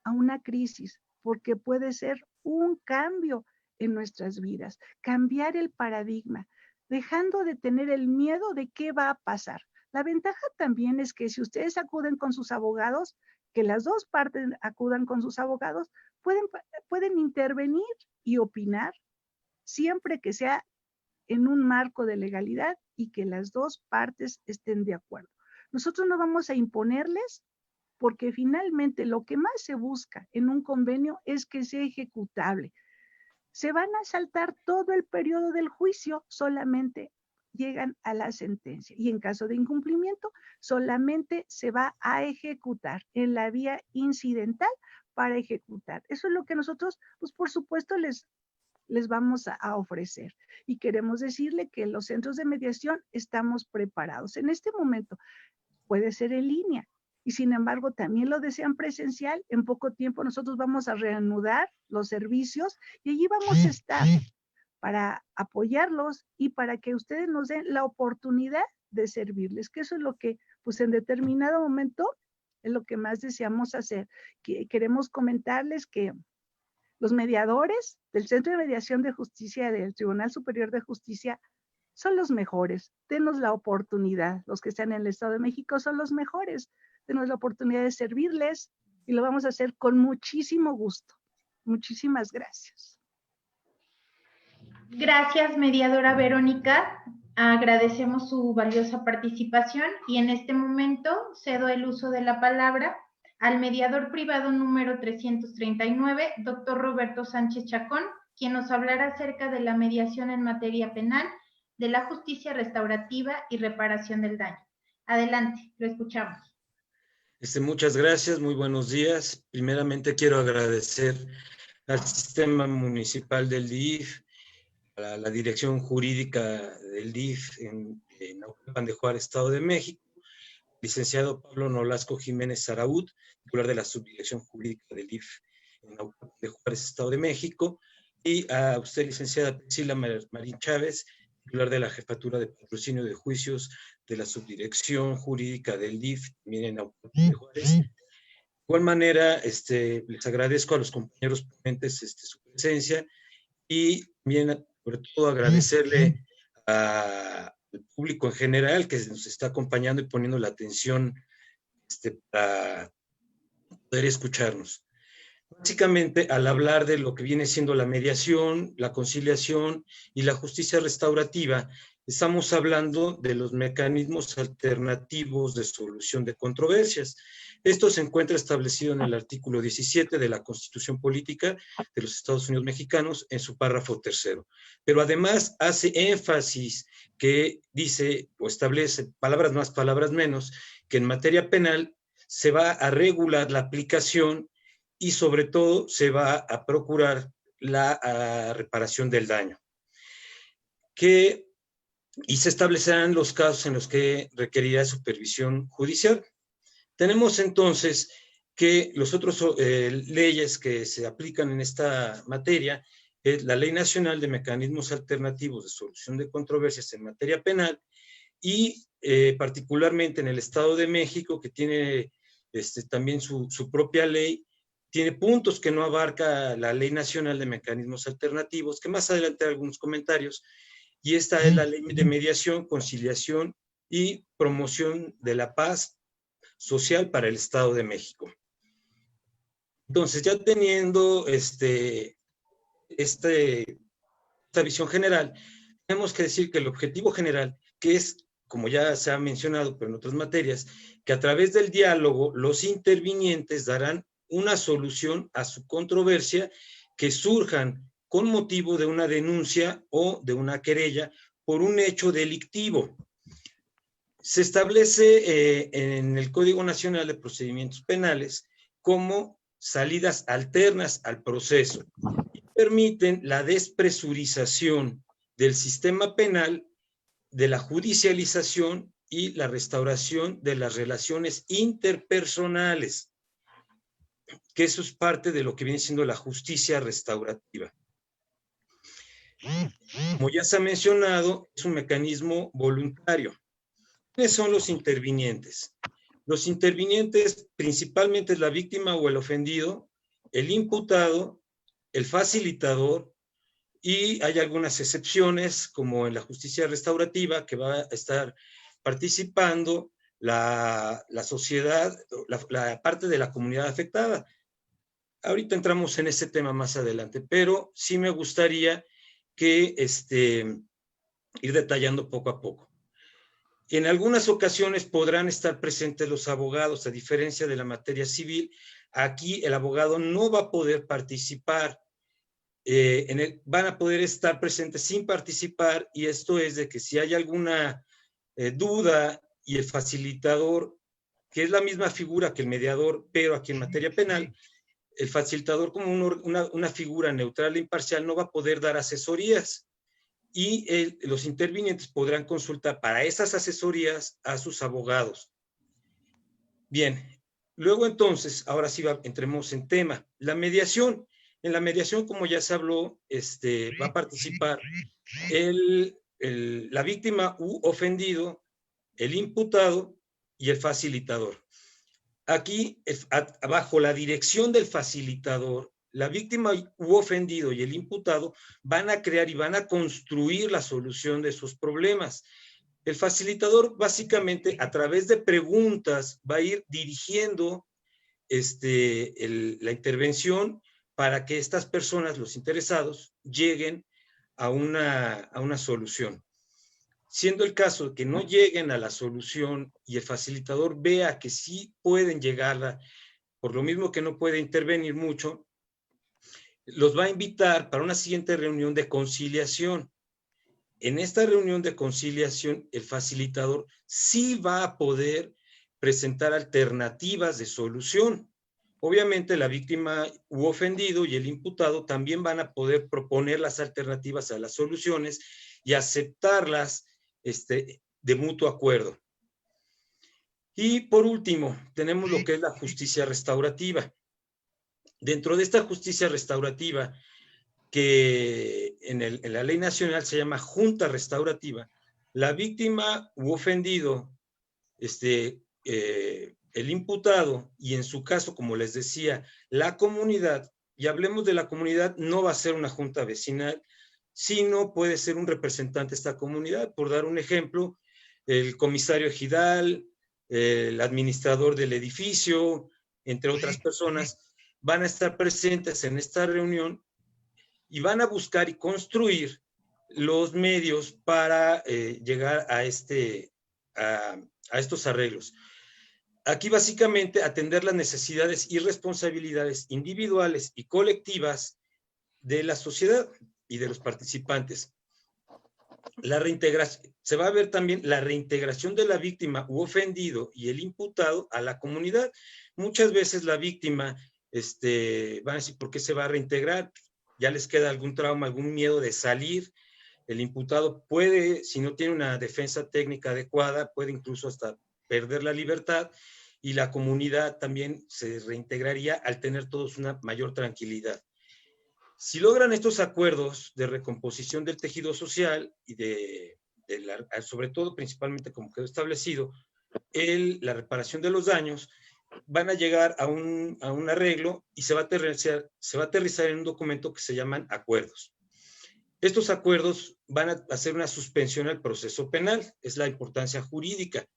a una crisis, porque puede ser un cambio en nuestras vidas, cambiar el paradigma, dejando de tener el miedo de qué va a pasar. La ventaja también es que si ustedes acuden con sus abogados, que las dos partes acudan con sus abogados, pueden intervenir y opinar siempre que sea en un marco de legalidad y que las dos partes estén de acuerdo. Nosotros no vamos a imponerles, porque finalmente lo que más se busca en un convenio es que sea ejecutable. Se van a saltar todo el periodo del juicio, solamente llegan a la sentencia. Y en caso de incumplimiento, solamente se va a ejecutar en la vía incidental para ejecutar. Eso es lo que nosotros, pues por supuesto, les vamos a ofrecer. Y queremos decirle que los centros de mediación estamos preparados. En este momento puede ser en línea, y sin embargo también lo desean presencial. En poco tiempo nosotros vamos a reanudar los servicios y allí vamos a estar para apoyarlos y para que ustedes nos den la oportunidad de servirles, que eso es lo que pues en determinado momento es lo que más deseamos hacer. Queremos comentarles que los mediadores del Centro de Mediación de Justicia del Tribunal Superior de Justicia son los mejores. Denos la oportunidad. Los que están en el Estado de México son los mejores. Denos la oportunidad de servirles y lo vamos a hacer con muchísimo gusto. Muchísimas gracias. Gracias, mediadora Verónica. Agradecemos su valiosa participación y en este momento cedo el uso de la palabra al mediador privado número 339, doctor Roberto Sánchez Chacón, quien nos hablará acerca de la mediación en materia penal, de la justicia restaurativa y reparación del daño. Adelante, lo escuchamos. Muchas gracias, muy buenos días. Primeramente quiero agradecer al Sistema Municipal del DIF, a la Dirección Jurídica del DIF en Naucalpan de Juárez, Estado de México, licenciado Pablo Nolasco Jiménez Saraud, titular de la Subdirección Jurídica del DIF en Naucalpan de Juárez, Estado de México, y a usted, licenciada Priscila Marín Chávez, titular de la Jefatura de Patrocinio de Juicios de la Subdirección Jurídica del DIF, también en Naucalpan de Juárez. De igual manera, les agradezco a los compañeros ponentes su presencia y también, sobre todo, agradecerle al público en general que nos está acompañando y poniendo la atención para poder escucharnos. Básicamente, al hablar de lo que viene siendo la mediación, la conciliación y la justicia restaurativa, estamos hablando de los mecanismos alternativos de solución de controversias. Esto se encuentra establecido en el artículo 17 de la Constitución Política de los Estados Unidos Mexicanos en su párrafo 3. Pero además hace énfasis que dice o establece, palabras más, palabras menos, que en materia penal se va a regular la aplicación y sobre todo se va a procurar la reparación del daño. Y se establecerán los casos en los que requerirá supervisión judicial. Tenemos entonces que los otros leyes que se aplican en esta materia es la Ley Nacional de Mecanismos Alternativos de Solución de Controversias en materia penal y particularmente en el Estado de México, que tiene también su propia ley, tiene puntos que no abarca la Ley Nacional de Mecanismos Alternativos, que más adelante hay algunos comentarios, y esta es la Ley de Mediación, Conciliación y Promoción de la Paz Social para el Estado de México. Entonces, ya teniendo esta visión general, tenemos que decir que el objetivo general, que es, como ya se ha mencionado, pero en otras materias, que a través del diálogo los intervinientes darán una solución a su controversia que surjan con motivo de una denuncia o de una querella por un hecho delictivo. Se establece en el Código Nacional de Procedimientos Penales como salidas alternas al proceso y permiten la despresurización del sistema penal, de la judicialización y la restauración de las relaciones interpersonales, que eso es parte de lo que viene siendo la justicia restaurativa. Como ya se ha mencionado, es un mecanismo voluntario. ¿Quiénes son los intervinientes? Los intervinientes principalmente es la víctima o el ofendido, el imputado, el facilitador, y hay algunas excepciones, como en la justicia restaurativa, que va a estar participando la sociedad, la parte de la comunidad afectada. Ahorita entramos en ese tema más adelante, pero sí me gustaría que ir detallando poco a poco. En algunas ocasiones podrán estar presentes los abogados, a diferencia de la materia civil. Aquí el abogado no va a poder participar, van a poder estar presentes sin participar, y esto es de que si hay alguna duda y el facilitador, que es la misma figura que el mediador, pero aquí en materia penal, el facilitador como una figura neutral e imparcial no va a poder dar asesorías, y los intervinientes podrán consultar para esas asesorías a sus abogados. Bien, luego entonces, ahora sí entremos en tema. La mediación. En la mediación, como ya se habló, va a participar la víctima u ofendido, el imputado y el facilitador. Aquí, bajo la dirección del facilitador, la víctima u ofendido y el imputado van a crear y van a construir la solución de sus problemas. El facilitador, básicamente, a través de preguntas, va a ir dirigiendo la intervención para que estas personas, los interesados, lleguen a una solución. Siendo el caso que no lleguen a la solución y el facilitador vea que sí pueden llegarla, por lo mismo que no puede intervenir mucho, los va a invitar para una siguiente reunión de conciliación. En esta reunión de conciliación, el facilitador sí va a poder presentar alternativas de solución. Obviamente, la víctima u ofendido y el imputado también van a poder proponer las alternativas a las soluciones y aceptarlas de mutuo acuerdo. Y por último, tenemos lo que es la justicia restaurativa. Dentro de esta justicia restaurativa, que en la ley nacional se llama junta restaurativa, la víctima u ofendido, el imputado y en su caso, como les decía, la comunidad, y hablemos de la comunidad, no va a ser una junta vecinal, sino puede ser un representante de esta comunidad. Por dar un ejemplo, el comisario ejidal, el administrador del edificio, entre otras personas, van a estar presentes en esta reunión y van a buscar y construir los medios para llegar a estos arreglos. Aquí básicamente atender las necesidades y responsabilidades individuales y colectivas de la sociedad y de los participantes. La reintegración, se va a ver también la reintegración de la víctima u ofendido y el imputado a la comunidad. Muchas veces la víctima van a decir, ¿por qué se va a reintegrar? Ya les queda algún trauma, algún miedo de salir. El imputado puede, si no tiene una defensa técnica adecuada, puede incluso hasta perder la libertad, y la comunidad también se reintegraría al tener todos una mayor tranquilidad. Si logran estos acuerdos de recomposición del tejido social y sobre todo, principalmente como quedó establecido, la reparación de los daños, van a llegar a un arreglo y se va a aterrizar en un documento que se llaman acuerdos. Estos acuerdos van a hacer una suspensión al proceso penal, es la importancia jurídica.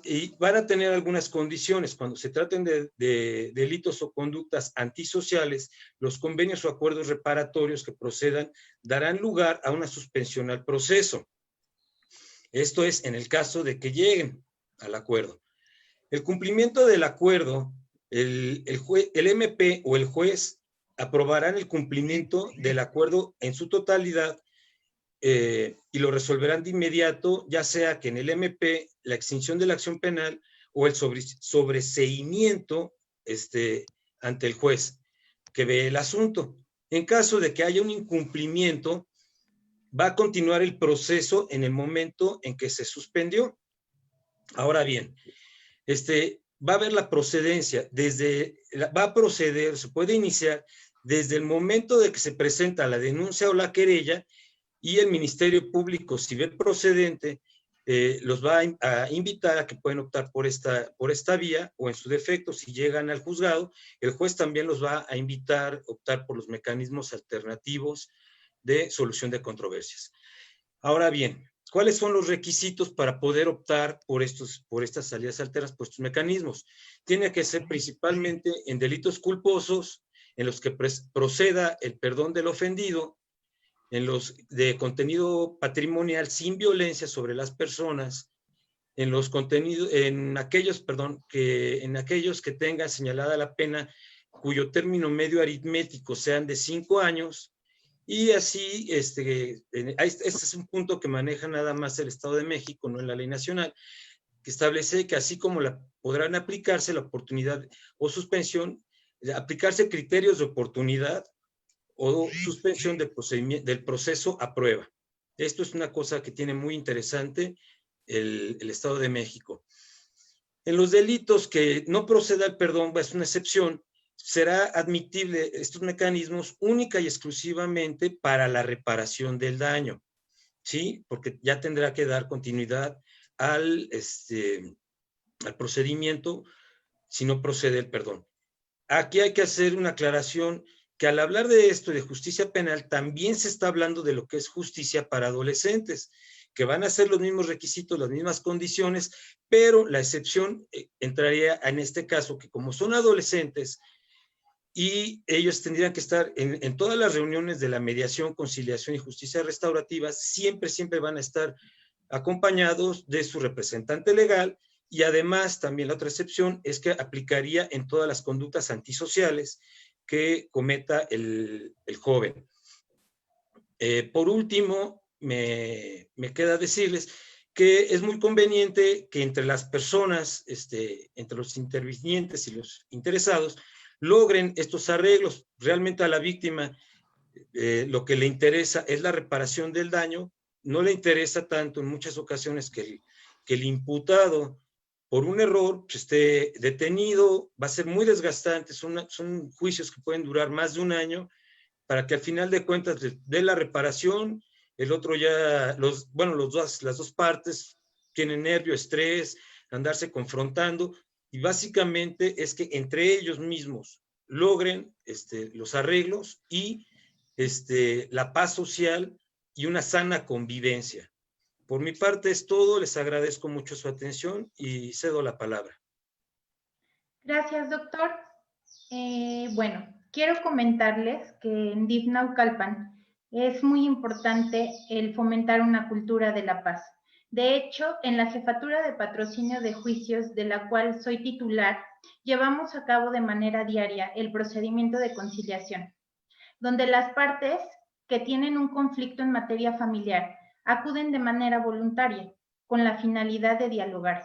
Y van a tener algunas condiciones. Cuando se traten de delitos o conductas antisociales, los convenios o acuerdos reparatorios que procedan darán lugar a una suspensión al proceso. Esto es en el caso de que lleguen al acuerdo. El cumplimiento del acuerdo el MP o el juez aprobarán el cumplimiento del acuerdo en su totalidad y lo resolverán de inmediato, ya sea que en el MP la extinción de la acción penal o el sobreseimiento ante el juez que ve el asunto. En caso de que haya un incumplimiento, va a continuar el proceso en el momento en que se suspendió. Ahora bien, va a haber la procedencia, va a proceder, se puede iniciar desde el momento de que se presenta la denuncia o la querella, y el Ministerio Público, si ve procedente, los va a invitar a que pueden optar por esta vía, o en su defecto, si llegan al juzgado, el juez también los va a invitar a optar por los mecanismos alternativos de solución de controversias. Ahora bien, ¿cuáles son los requisitos para poder optar por estas salidas alternas, por estos mecanismos? Tiene que ser principalmente en delitos culposos, en los que proceda el perdón del ofendido, en los de contenido patrimonial sin violencia sobre las personas, en aquellos que tengan señalada la pena cuyo término medio aritmético sean de 5 años, y así, este es un punto que maneja nada más el Estado de México, no en la ley nacional, que establece que así como podrán aplicarse la oportunidad o suspensión, aplicarse criterios de oportunidad o suspensión del proceso a prueba. Esto es una cosa que tiene muy interesante el Estado de México. En los delitos que no proceda el perdón, es una excepción, será admitible estos mecanismos única y exclusivamente para la reparación del daño, ¿sí? Porque ya tendrá que dar continuidad al procedimiento si no procede el perdón. Aquí hay que hacer una aclaración, que al hablar de esto, de justicia penal, también se está hablando de lo que es justicia para adolescentes, que van a ser los mismos requisitos, las mismas condiciones, pero la excepción entraría en este caso, que como son adolescentes y ellos tendrían que estar en todas las reuniones de la mediación, conciliación y justicia restaurativa, siempre van a estar acompañados de su representante legal, y además también la otra excepción es que aplicaría en todas las conductas antisociales que cometa el joven. Por último, me queda decirles que es muy conveniente que entre las personas, entre los intervinientes y los interesados, logren estos arreglos. Realmente a la víctima lo que le interesa es la reparación del daño, no le interesa tanto en muchas ocasiones que el imputado por un error pues, esté detenido. Va a ser muy desgastante, son juicios que pueden durar más de un año, para que al final de cuentas de la reparación, el otro ya, las dos partes tienen nervio, estrés, andarse confrontando, y básicamente es que entre ellos mismos logren los arreglos y la paz social y una sana convivencia. Por mi parte es todo, les agradezco mucho su atención y cedo la palabra. Gracias, doctor. Bueno, quiero comentarles que en DIF Naucalpan es muy importante el fomentar una cultura de la paz. De hecho, en la Jefatura de Patrocinio de Juicios, de la cual soy titular, llevamos a cabo de manera diaria el procedimiento de conciliación, donde las partes que tienen un conflicto en materia familiar acuden de manera voluntaria, con la finalidad de dialogar.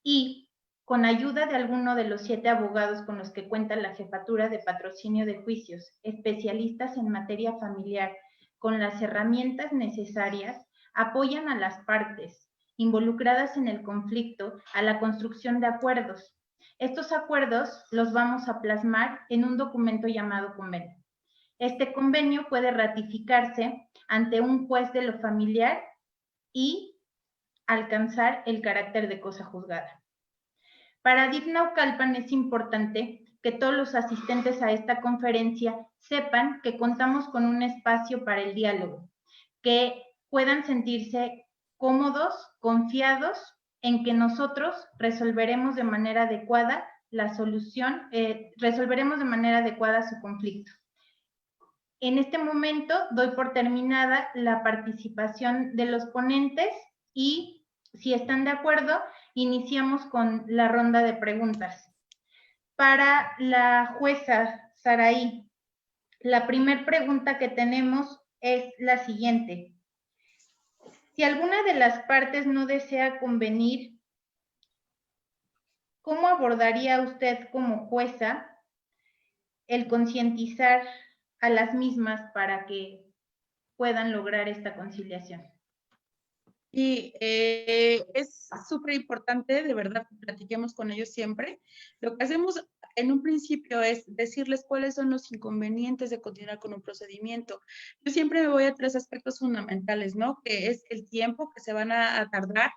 Y con ayuda de alguno de los 7 abogados con los que cuenta la Jefatura de Patrocinio de Juicios, especialistas en materia familiar, con las herramientas necesarias, apoyan a las partes involucradas en el conflicto a la construcción de acuerdos. Estos acuerdos los vamos a plasmar en un documento llamado convenio. Este convenio puede ratificarse ante un juez de lo familiar y alcanzar el carácter de cosa juzgada. Para DIF Naucalpan es importante que todos los asistentes a esta conferencia sepan que contamos con un espacio para el diálogo, que puedan sentirse cómodos, confiados en que nosotros resolveremos de manera adecuada resolveremos de manera adecuada su conflicto. En este momento doy por terminada la participación de los ponentes y, si están de acuerdo, iniciamos con la ronda de preguntas. Para la jueza Saraí, la primera pregunta que tenemos es la siguiente. Si alguna de las partes no desea convenir, ¿cómo abordaría usted como jueza el concientizar a las mismas para que puedan lograr esta conciliación? Y es súper importante, de verdad, que platiquemos con ellos siempre. Lo que hacemos en un principio es decirles cuáles son los inconvenientes de continuar con un procedimiento. Yo siempre me voy a 3 aspectos fundamentales, ¿no? Que es el tiempo que se van a tardar,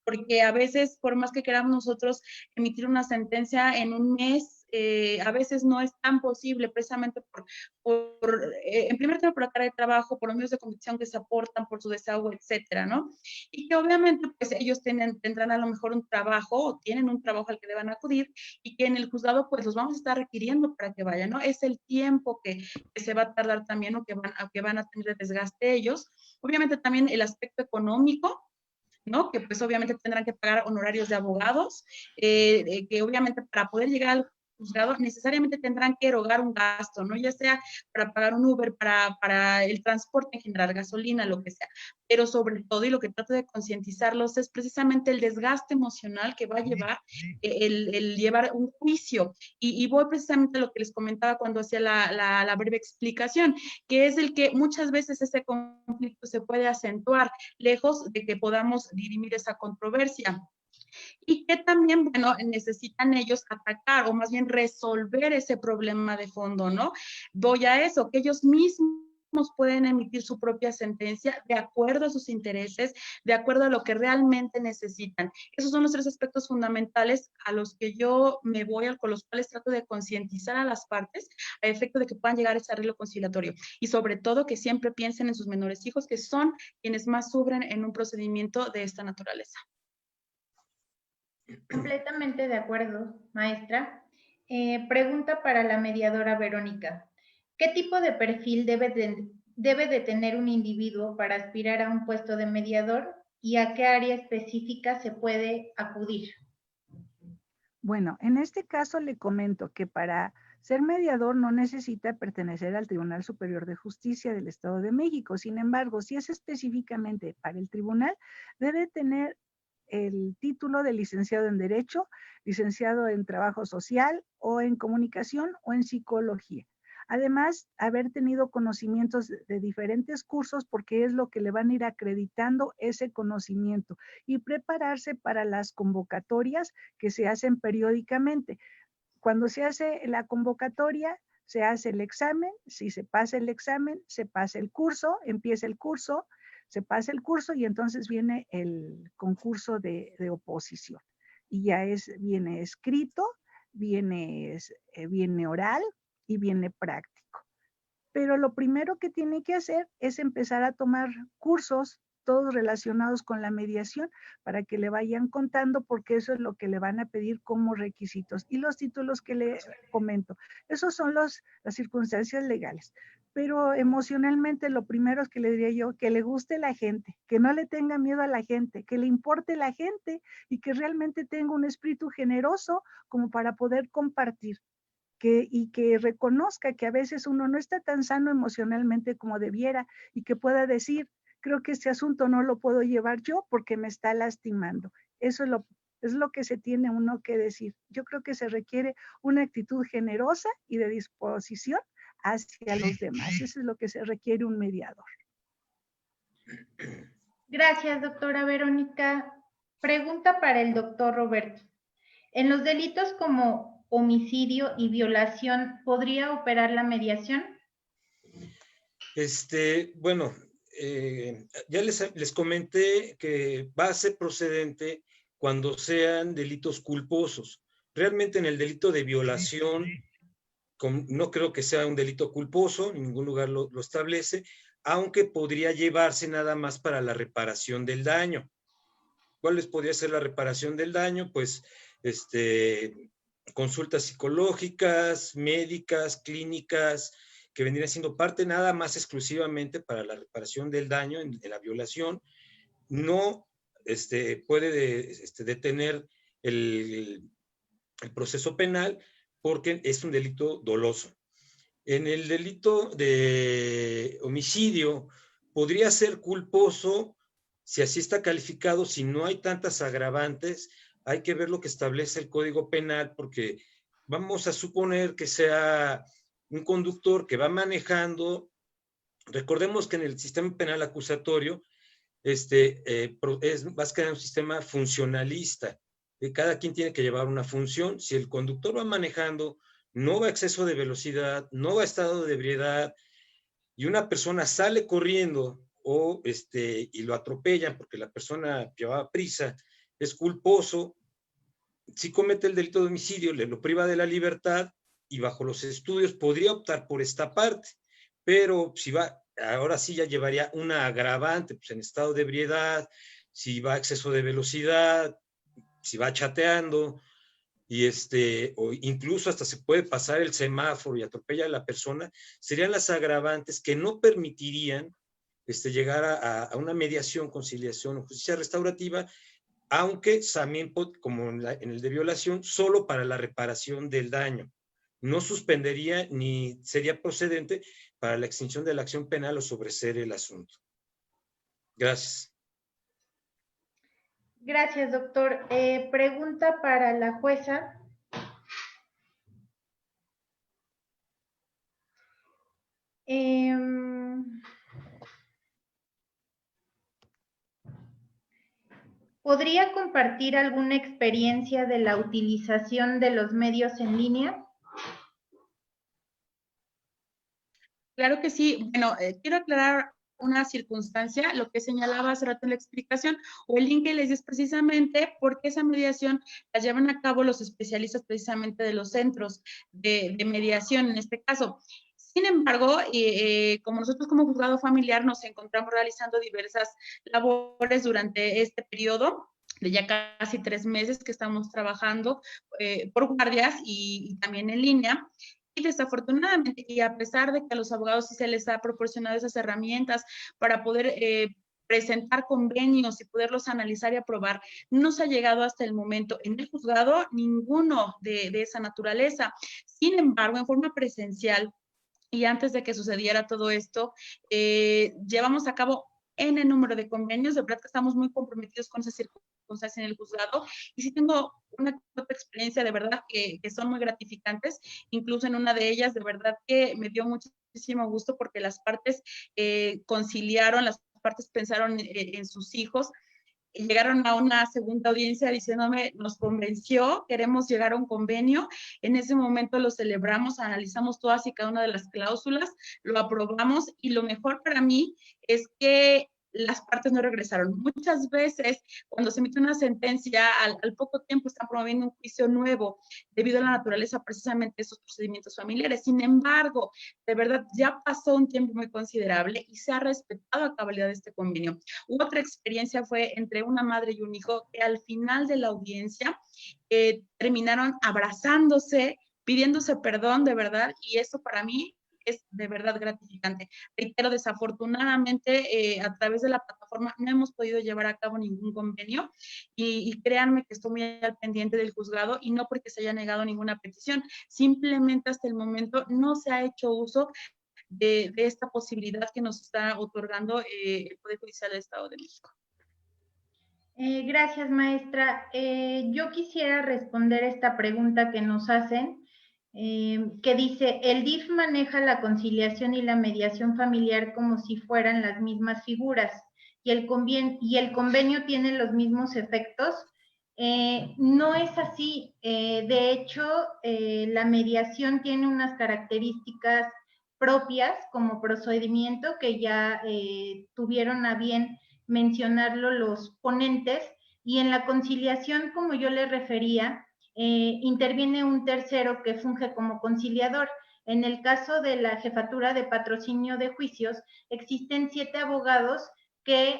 porque a veces, por más que queramos nosotros emitir una sentencia en un mes, a veces no es tan posible, precisamente en primer lugar, por la carga de trabajo, por los medios de convicción que se aportan, por su desahogo, etcétera, ¿no? Y que obviamente, pues ellos tendrán a lo mejor un trabajo, o tienen un trabajo al que deban acudir, y que en el juzgado, pues los vamos a estar requiriendo para que vayan, ¿no? Es el tiempo que se va a tardar también, o que van a tener de desgaste ellos. Obviamente también el aspecto económico, ¿no? Que pues obviamente tendrán que pagar honorarios de abogados, que obviamente para poder llegar al juzgado necesariamente tendrán que erogar un gasto, ¿no? Ya sea para pagar un Uber, para el transporte en general, gasolina, lo que sea. Pero sobre todo, y lo que trato de concientizarlos, es precisamente el desgaste emocional que va a llevar el llevar un juicio. Y voy precisamente a lo que les comentaba cuando hacía la breve explicación, que es el que muchas veces ese conflicto se puede acentuar, lejos de que podamos dirimir esa controversia. Y que también, bueno, necesitan ellos atacar, o más bien resolver ese problema de fondo, ¿no? Voy a eso, que ellos mismos pueden emitir su propia sentencia de acuerdo a sus intereses, de acuerdo a lo que realmente necesitan. Esos son los 3 aspectos fundamentales a los que yo me voy, con los cuales trato de concientizar a las partes a efecto de que puedan llegar a ese arreglo conciliatorio. Y sobre todo que siempre piensen en sus menores hijos, que son quienes más sufren en un procedimiento de esta naturaleza. Completamente de acuerdo, maestra. Pregunta para la mediadora Verónica. ¿Qué tipo de perfil debe de tener un individuo para aspirar a un puesto de mediador y a qué área específica se puede acudir? Bueno, en este caso le comento que para ser mediador no necesita pertenecer al Tribunal Superior de Justicia del Estado de México. Sin embargo, si es específicamente para el tribunal, debe tener el título de licenciado en Derecho, licenciado en Trabajo Social o en Comunicación o en Psicología. Además, haber tenido conocimientos de diferentes cursos, porque es lo que le van a ir acreditando ese conocimiento, y prepararse para las convocatorias que se hacen periódicamente. Cuando se hace la convocatoria, se hace el examen. Si se pasa el examen, se pasa el curso, empieza el curso, se pasa el curso y entonces viene el concurso de oposición. Y ya viene escrito, viene oral y viene práctico. Pero lo primero que tiene que hacer es empezar a tomar cursos, todos relacionados con la mediación, para que le vayan contando, porque eso es lo que le van a pedir como requisitos. Y los títulos que le comento, esos son las circunstancias legales. Pero emocionalmente lo primero es que le diría yo, que le guste la gente, que no le tenga miedo a la gente, que le importe la gente y que realmente tenga un espíritu generoso como para poder compartir. Y que reconozca que a veces uno no está tan sano emocionalmente como debiera, y que pueda decir, creo que este asunto no lo puedo llevar yo porque me está lastimando. Eso es lo que se tiene uno que decir. Yo creo que se requiere una actitud generosa y de disposición hacia los demás. Eso es lo que se requiere un mediador. Gracias, doctora Verónica. Pregunta para el doctor Roberto. En los delitos como homicidio y violación, ¿podría operar la mediación? Bueno, ya les comenté que va a ser procedente cuando sean delitos culposos. Realmente en el delito de violación, no creo que sea un delito culposo, en ningún lugar lo establece, aunque podría llevarse nada más para la reparación del daño. ¿Cuáles podría ser la reparación del daño? Pues, consultas psicológicas, médicas, clínicas, que vendrían siendo parte nada más exclusivamente para la reparación del daño en la violación. No puede detener el proceso penal, porque es un delito doloso. En el delito de homicidio podría ser culposo si así está calificado, si no hay tantas agravantes. Hay que ver lo que establece el Código Penal, porque vamos a suponer que sea un conductor que va manejando. Recordemos que en el sistema penal acusatorio vas a crear un sistema funcionalista. Cada quien tiene que llevar una función. Si el conductor va manejando, no va a exceso de velocidad, no va a estado de ebriedad, y una persona sale corriendo y lo atropellan porque la persona llevaba prisa, es culposo. Si comete el delito de homicidio, lo priva de la libertad, y bajo los estudios podría optar por esta parte. Pero si va, ahora sí ya llevaría una agravante, pues en estado de ebriedad, si va a exceso de velocidad, si va chateando, o incluso hasta se puede pasar el semáforo y atropella a la persona, serían las agravantes que no permitirían llegar a una mediación, conciliación o justicia restaurativa, aunque también, como en el de violación, solo para la reparación del daño. No suspendería ni sería procedente para la extinción de la acción penal o sobreseer el asunto. Gracias. Gracias, doctor. Pregunta para la jueza. ¿Podría compartir alguna experiencia de la utilización de los medios en línea? Claro que sí. Bueno, quiero aclarar una circunstancia, lo que señalaba hace rato en la explicación, o el link que les di es precisamente porque esa mediación la llevan a cabo los especialistas precisamente de los centros de mediación en este caso. Sin embargo, como nosotros como juzgado familiar nos encontramos realizando diversas labores durante este periodo, de ya casi 3 meses que estamos trabajando por guardias y también en línea. Y desafortunadamente, y a pesar de que a los abogados sí se les ha proporcionado esas herramientas para poder presentar convenios y poderlos analizar y aprobar, no se ha llegado hasta el momento en el juzgado ninguno de esa naturaleza. Sin embargo, en forma presencial, y antes de que sucediera todo esto, llevamos a cabo N número de convenios. De verdad que estamos muy comprometidos con esas circunstancias en el juzgado, y sí tengo una experiencia de verdad que son muy gratificantes. Incluso en una de ellas, de verdad que me dio muchísimo gusto porque las partes conciliaron, las partes pensaron en sus hijos, llegaron a una segunda audiencia diciéndome, nos convenció, queremos llegar a un convenio. En ese momento lo celebramos, analizamos todas y cada una de las cláusulas, lo aprobamos, y lo mejor para mí es que las partes no regresaron. Muchas veces, cuando se emite una sentencia, al poco tiempo están promoviendo un juicio nuevo debido a la naturaleza precisamente de esos procedimientos familiares. Sin embargo, de verdad, ya pasó un tiempo muy considerable y se ha respetado a cabalidad este convenio. Otra experiencia fue entre una madre y un hijo que al final de la audiencia terminaron abrazándose, pidiéndose perdón, de verdad, y eso para mí es de verdad gratificante. Reitero, desafortunadamente, a través de la plataforma no hemos podido llevar a cabo ningún convenio, y créanme que estoy muy al pendiente del juzgado, y no porque se haya negado ninguna petición, simplemente hasta el momento no se ha hecho uso de esta posibilidad que nos está otorgando el Poder Judicial del Estado de México. Gracias, maestra. Yo quisiera responder esta pregunta que nos hacen, que dice, el DIF maneja la conciliación y la mediación familiar como si fueran las mismas figuras, y el convenio tiene los mismos efectos. No es así. De hecho, la mediación tiene unas características propias como procedimiento que ya tuvieron a bien mencionarlo los ponentes, y en la conciliación, como yo les refería, interviene un tercero que funge como conciliador. En el caso de la Jefatura de Patrocinio de Juicios, existen 7 abogados que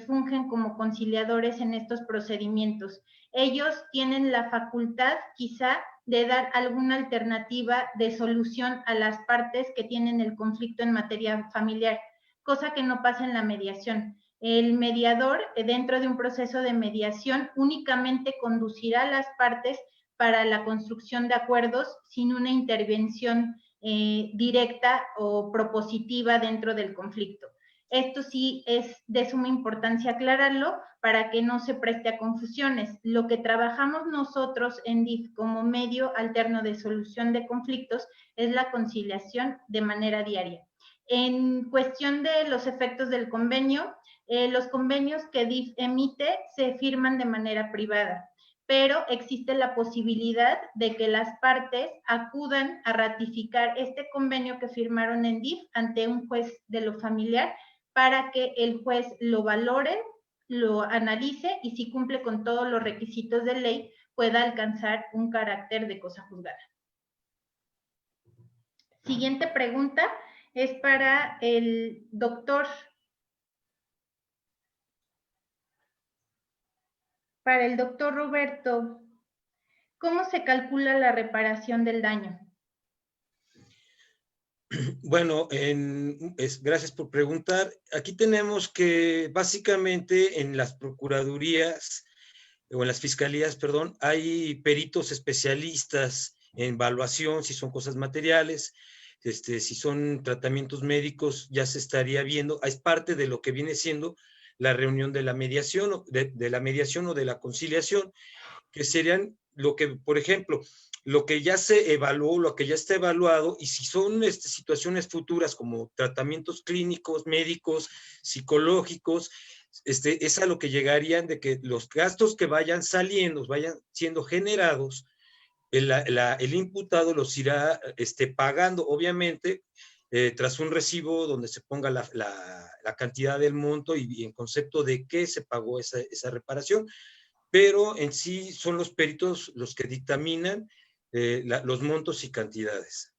fungen como conciliadores en estos procedimientos. Ellos tienen la facultad, quizá, de dar alguna alternativa de solución a las partes que tienen el conflicto en materia familiar, cosa que no pasa en la mediación. El mediador, dentro de un proceso de mediación, únicamente conducirá a las partes para la construcción de acuerdos sin una intervención directa o propositiva dentro del conflicto. Esto sí es de suma importancia aclararlo para que no se preste a confusiones. Lo que trabajamos nosotros en DIF como medio alterno de solución de conflictos es la conciliación de manera diaria. En cuestión de los efectos del convenio, los convenios que DIF emite se firman de manera privada, pero existe la posibilidad de que las partes acudan a ratificar este convenio que firmaron en DIF ante un juez de lo familiar para que el juez lo valore, lo analice y si cumple con todos los requisitos de ley pueda alcanzar un carácter de cosa juzgada. Siguiente pregunta es para el doctor. Para el doctor Roberto, ¿cómo se calcula la reparación del daño? Bueno, gracias por preguntar. Aquí tenemos que básicamente en las procuradurías o en las fiscalías, perdón, hay peritos especialistas en evaluación, si son cosas materiales, si son tratamientos médicos, ya se estaría viendo, es parte de lo que viene siendo la reunión de la mediación, de la mediación o de la conciliación, que serían lo que, por ejemplo, lo que ya se evaluó, lo que ya está evaluado, y si son situaciones futuras como tratamientos clínicos, médicos, psicológicos, es a lo que llegarían de que los gastos que vayan saliendo, vayan siendo generados, el imputado los irá pagando, obviamente, tras un recibo donde se ponga la cantidad del monto y en concepto de qué se pagó esa reparación, pero en sí son los peritos los que dictaminan los montos y cantidades.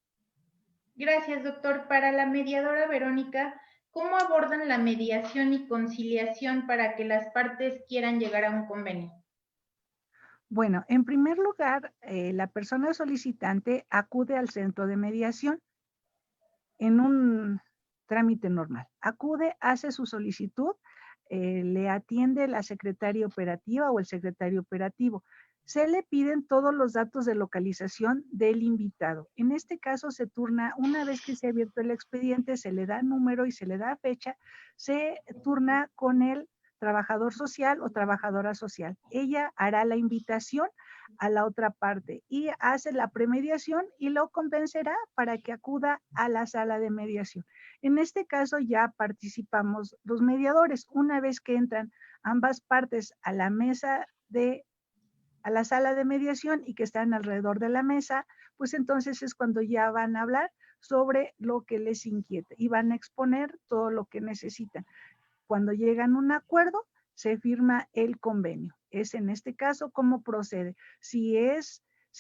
Gracias, doctor. Para la mediadora Verónica, ¿cómo abordan la mediación y conciliación para que las partes quieran llegar a un convenio? Bueno, en primer lugar, la persona solicitante acude al centro de mediación en un trámite normal. Acude, hace su solicitud, le atiende la secretaria operativa o el secretario operativo. Se le piden todos los datos de localización del invitado. En este caso se turna, una vez que se ha abierto el expediente, se le da número y se le da fecha, se turna con el trabajador social o trabajadora social. Ella hará la invitación a la otra parte y hace la premediación y lo convencerá para que acuda a la sala de mediación. En este caso ya participamos los mediadores. Una vez que entran ambas partes a la sala de mediación y que están alrededor de la mesa, pues entonces es cuando ya van a hablar sobre lo que les inquieta y van a exponer todo lo que necesitan. Cuando llegan a un acuerdo, se firma el convenio. Es en este caso cómo procede. Si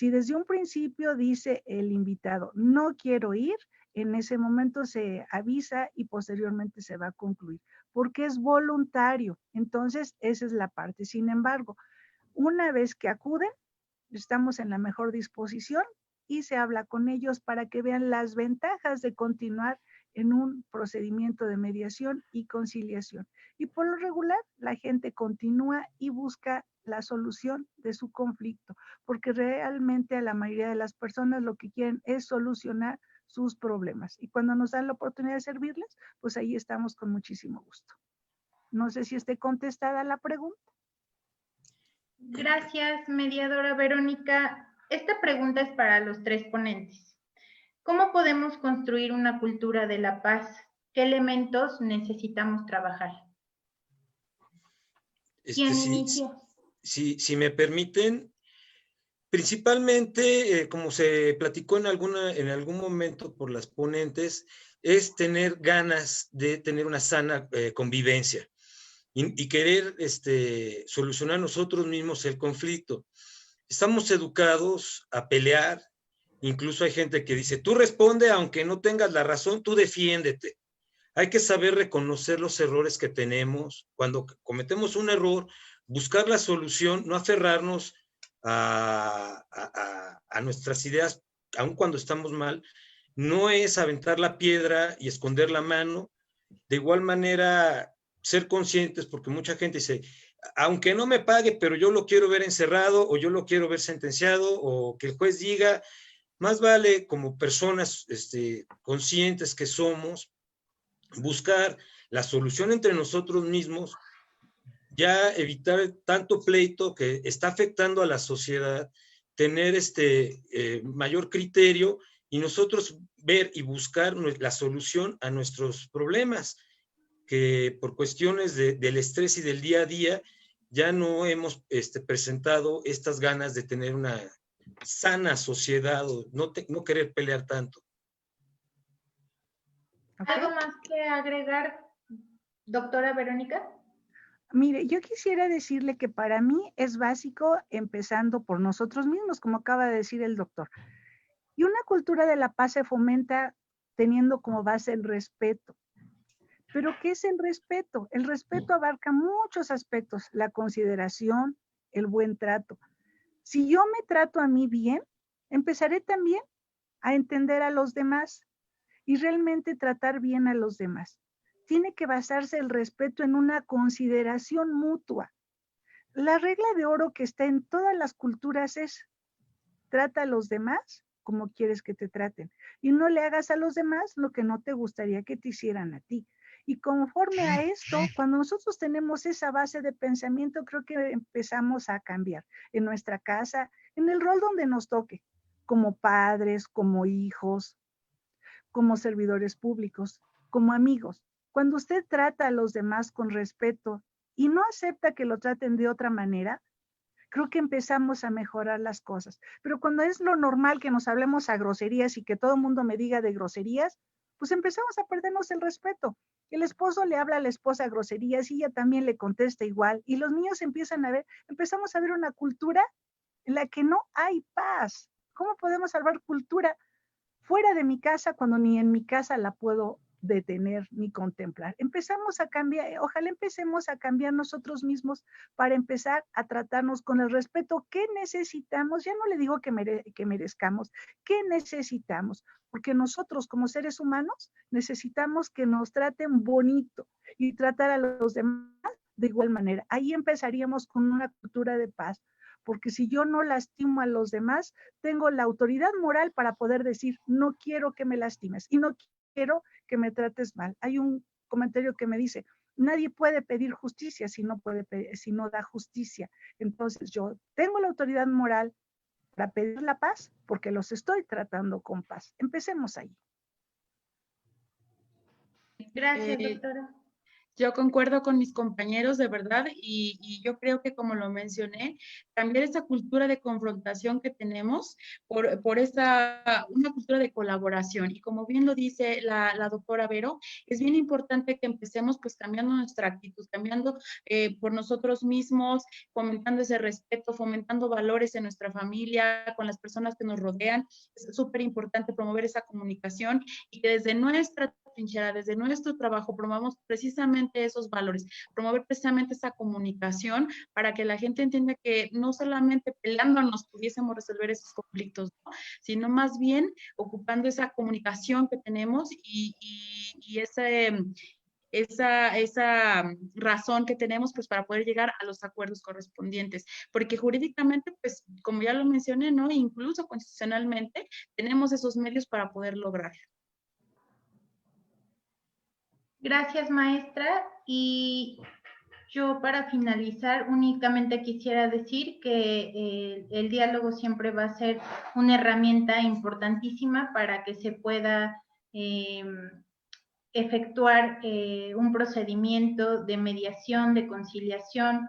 desde un principio dice el invitado, no quiero ir, en ese momento se avisa y posteriormente se va a concluir, porque es voluntario. Entonces, esa es la parte. Sin embargo, una vez que acuden, estamos en la mejor disposición y se habla con ellos para que vean las ventajas de continuar en un procedimiento de mediación y conciliación. Y por lo regular, la gente continúa y busca la solución de su conflicto, porque realmente a la mayoría de las personas lo que quieren es solucionar sus problemas. Y cuando nos dan la oportunidad de servirles, pues ahí estamos con muchísimo gusto. No sé si esté contestada la pregunta. Gracias, mediadora Verónica. Esta pregunta es para los tres ponentes. ¿Cómo podemos construir una cultura de la paz? ¿Qué elementos necesitamos trabajar? ¿Quién inicia? Si me permiten, principalmente, como se platicó en algún momento por las ponentes, es tener ganas de tener una sana convivencia y querer solucionar nosotros mismos el conflicto. Estamos educados a pelear. Incluso hay gente que dice, tú responde aunque no tengas la razón, tú defiéndete. Hay que saber reconocer los errores que tenemos. Cuando cometemos un error, buscar la solución, no aferrarnos a nuestras ideas, aun cuando estamos mal. No es aventar la piedra y esconder la mano. De igual manera, ser conscientes, porque mucha gente dice, aunque no me pague, pero yo lo quiero ver encerrado, o yo lo quiero ver sentenciado, o que el juez diga, más vale como personas conscientes que somos, buscar la solución entre nosotros mismos, ya evitar tanto pleito que está afectando a la sociedad, tener mayor criterio y nosotros ver y buscar la solución a nuestros problemas, que por cuestiones del estrés y del día a día ya no hemos presentado estas ganas de tener una sana sociedad, o no querer pelear tanto. ¿Algo más que agregar, doctora Verónica? Mire, yo quisiera decirle que para mí es básico, empezando por nosotros mismos, como acaba de decir el doctor. Y una cultura de la paz se fomenta teniendo como base el respeto. ¿Pero qué es el respeto? El respeto abarca muchos aspectos, la consideración, el buen trato. Si yo me trato a mí bien, empezaré también a entender a los demás y realmente tratar bien a los demás. Tiene que basarse el respeto en una consideración mutua. La regla de oro que está en todas las culturas es: trata a los demás como quieres que te traten y no le hagas a los demás lo que no te gustaría que te hicieran a ti. Y conforme a esto, cuando nosotros tenemos esa base de pensamiento, creo que empezamos a cambiar en nuestra casa, en el rol donde nos toque, como padres, como hijos, como servidores públicos, como amigos. Cuando usted trata a los demás con respeto y no acepta que lo traten de otra manera, creo que empezamos a mejorar las cosas. Pero cuando es lo normal que nos hablemos a groserías y que todo el mundo me diga de groserías, pues empezamos a perdernos el respeto. El esposo le habla a la esposa a groserías y ella también le contesta igual. Y los niños empezamos a ver una cultura en la que no hay paz. ¿Cómo podemos salvar cultura fuera de mi casa cuando ni en mi casa la puedo detener ni contemplar? Empezamos a cambiar, ojalá empecemos a cambiar nosotros mismos para empezar a tratarnos con el respeto que necesitamos. Ya no le digo que merezcamos, ¿qué necesitamos? Porque nosotros como seres humanos necesitamos que nos traten bonito y tratar a los demás de igual manera. Ahí empezaríamos con una cultura de paz. Porque si yo no lastimo a los demás, tengo la autoridad moral para poder decir, no quiero que me lastimes y no quiero que me trates mal. Hay un comentario que me dice, nadie puede pedir justicia si no da justicia. Entonces yo tengo la autoridad moral para pedir la paz porque los estoy tratando con paz. Empecemos ahí. Gracias, doctora. Yo concuerdo con mis compañeros, de verdad, y yo creo que, como lo mencioné, cambiar esa cultura de confrontación que tenemos por una cultura de colaboración. Y como bien lo dice la doctora Vero, es bien importante que empecemos pues cambiando nuestra actitud, cambiando por nosotros mismos, fomentando ese respeto, fomentando valores en nuestra familia, con las personas que nos rodean. Es súper importante promover esa comunicación y que desde nuestra trinchera, desde nuestro trabajo, promovamos precisamente esos valores, promover precisamente esa comunicación para que la gente entienda que no solamente peleándonos pudiésemos resolver esos conflictos, ¿no? Sino más bien ocupando esa comunicación que tenemos y esa razón que tenemos pues para poder llegar a los acuerdos correspondientes, porque jurídicamente pues como ya lo mencioné, ¿no? Incluso constitucionalmente tenemos esos medios para poder lograrlo. Gracias, maestra. Y yo, para finalizar, únicamente quisiera decir que el diálogo siempre va a ser una herramienta importantísima para que se pueda efectuar un procedimiento de mediación, de conciliación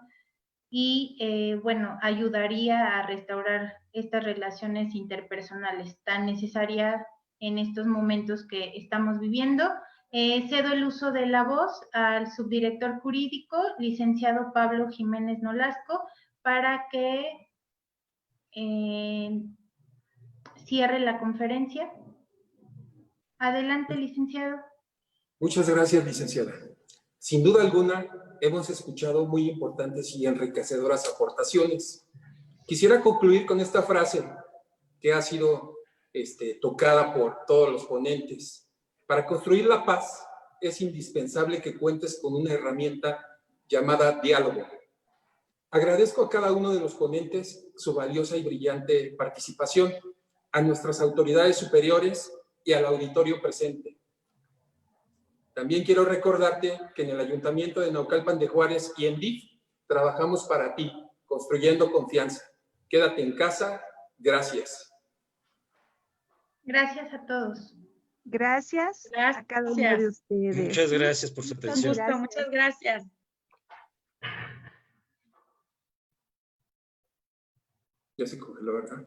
y, bueno, ayudaría a restaurar estas relaciones interpersonales tan necesarias en estos momentos que estamos viviendo. Cedo el uso de la voz al subdirector jurídico, licenciado Pablo Jiménez Nolasco, para que cierre la conferencia. Adelante, licenciado. Muchas gracias, licenciada. Sin duda alguna, hemos escuchado muy importantes y enriquecedoras aportaciones. Quisiera concluir con esta frase que ha sido tocada por todos los ponentes. Para construir la paz es indispensable que cuentes con una herramienta llamada diálogo. Agradezco a cada uno de los ponentes su valiosa y brillante participación, a nuestras autoridades superiores y al auditorio presente. También quiero recordarte que en el Ayuntamiento de Naucalpan de Juárez y en DIF trabajamos para ti, construyendo confianza. Quédate en casa. Gracias. Gracias a todos. Gracias a cada uno de ustedes. Muchas gracias por su Con atención. gusto, muchas gracias. Ya se congeló, ¿verdad?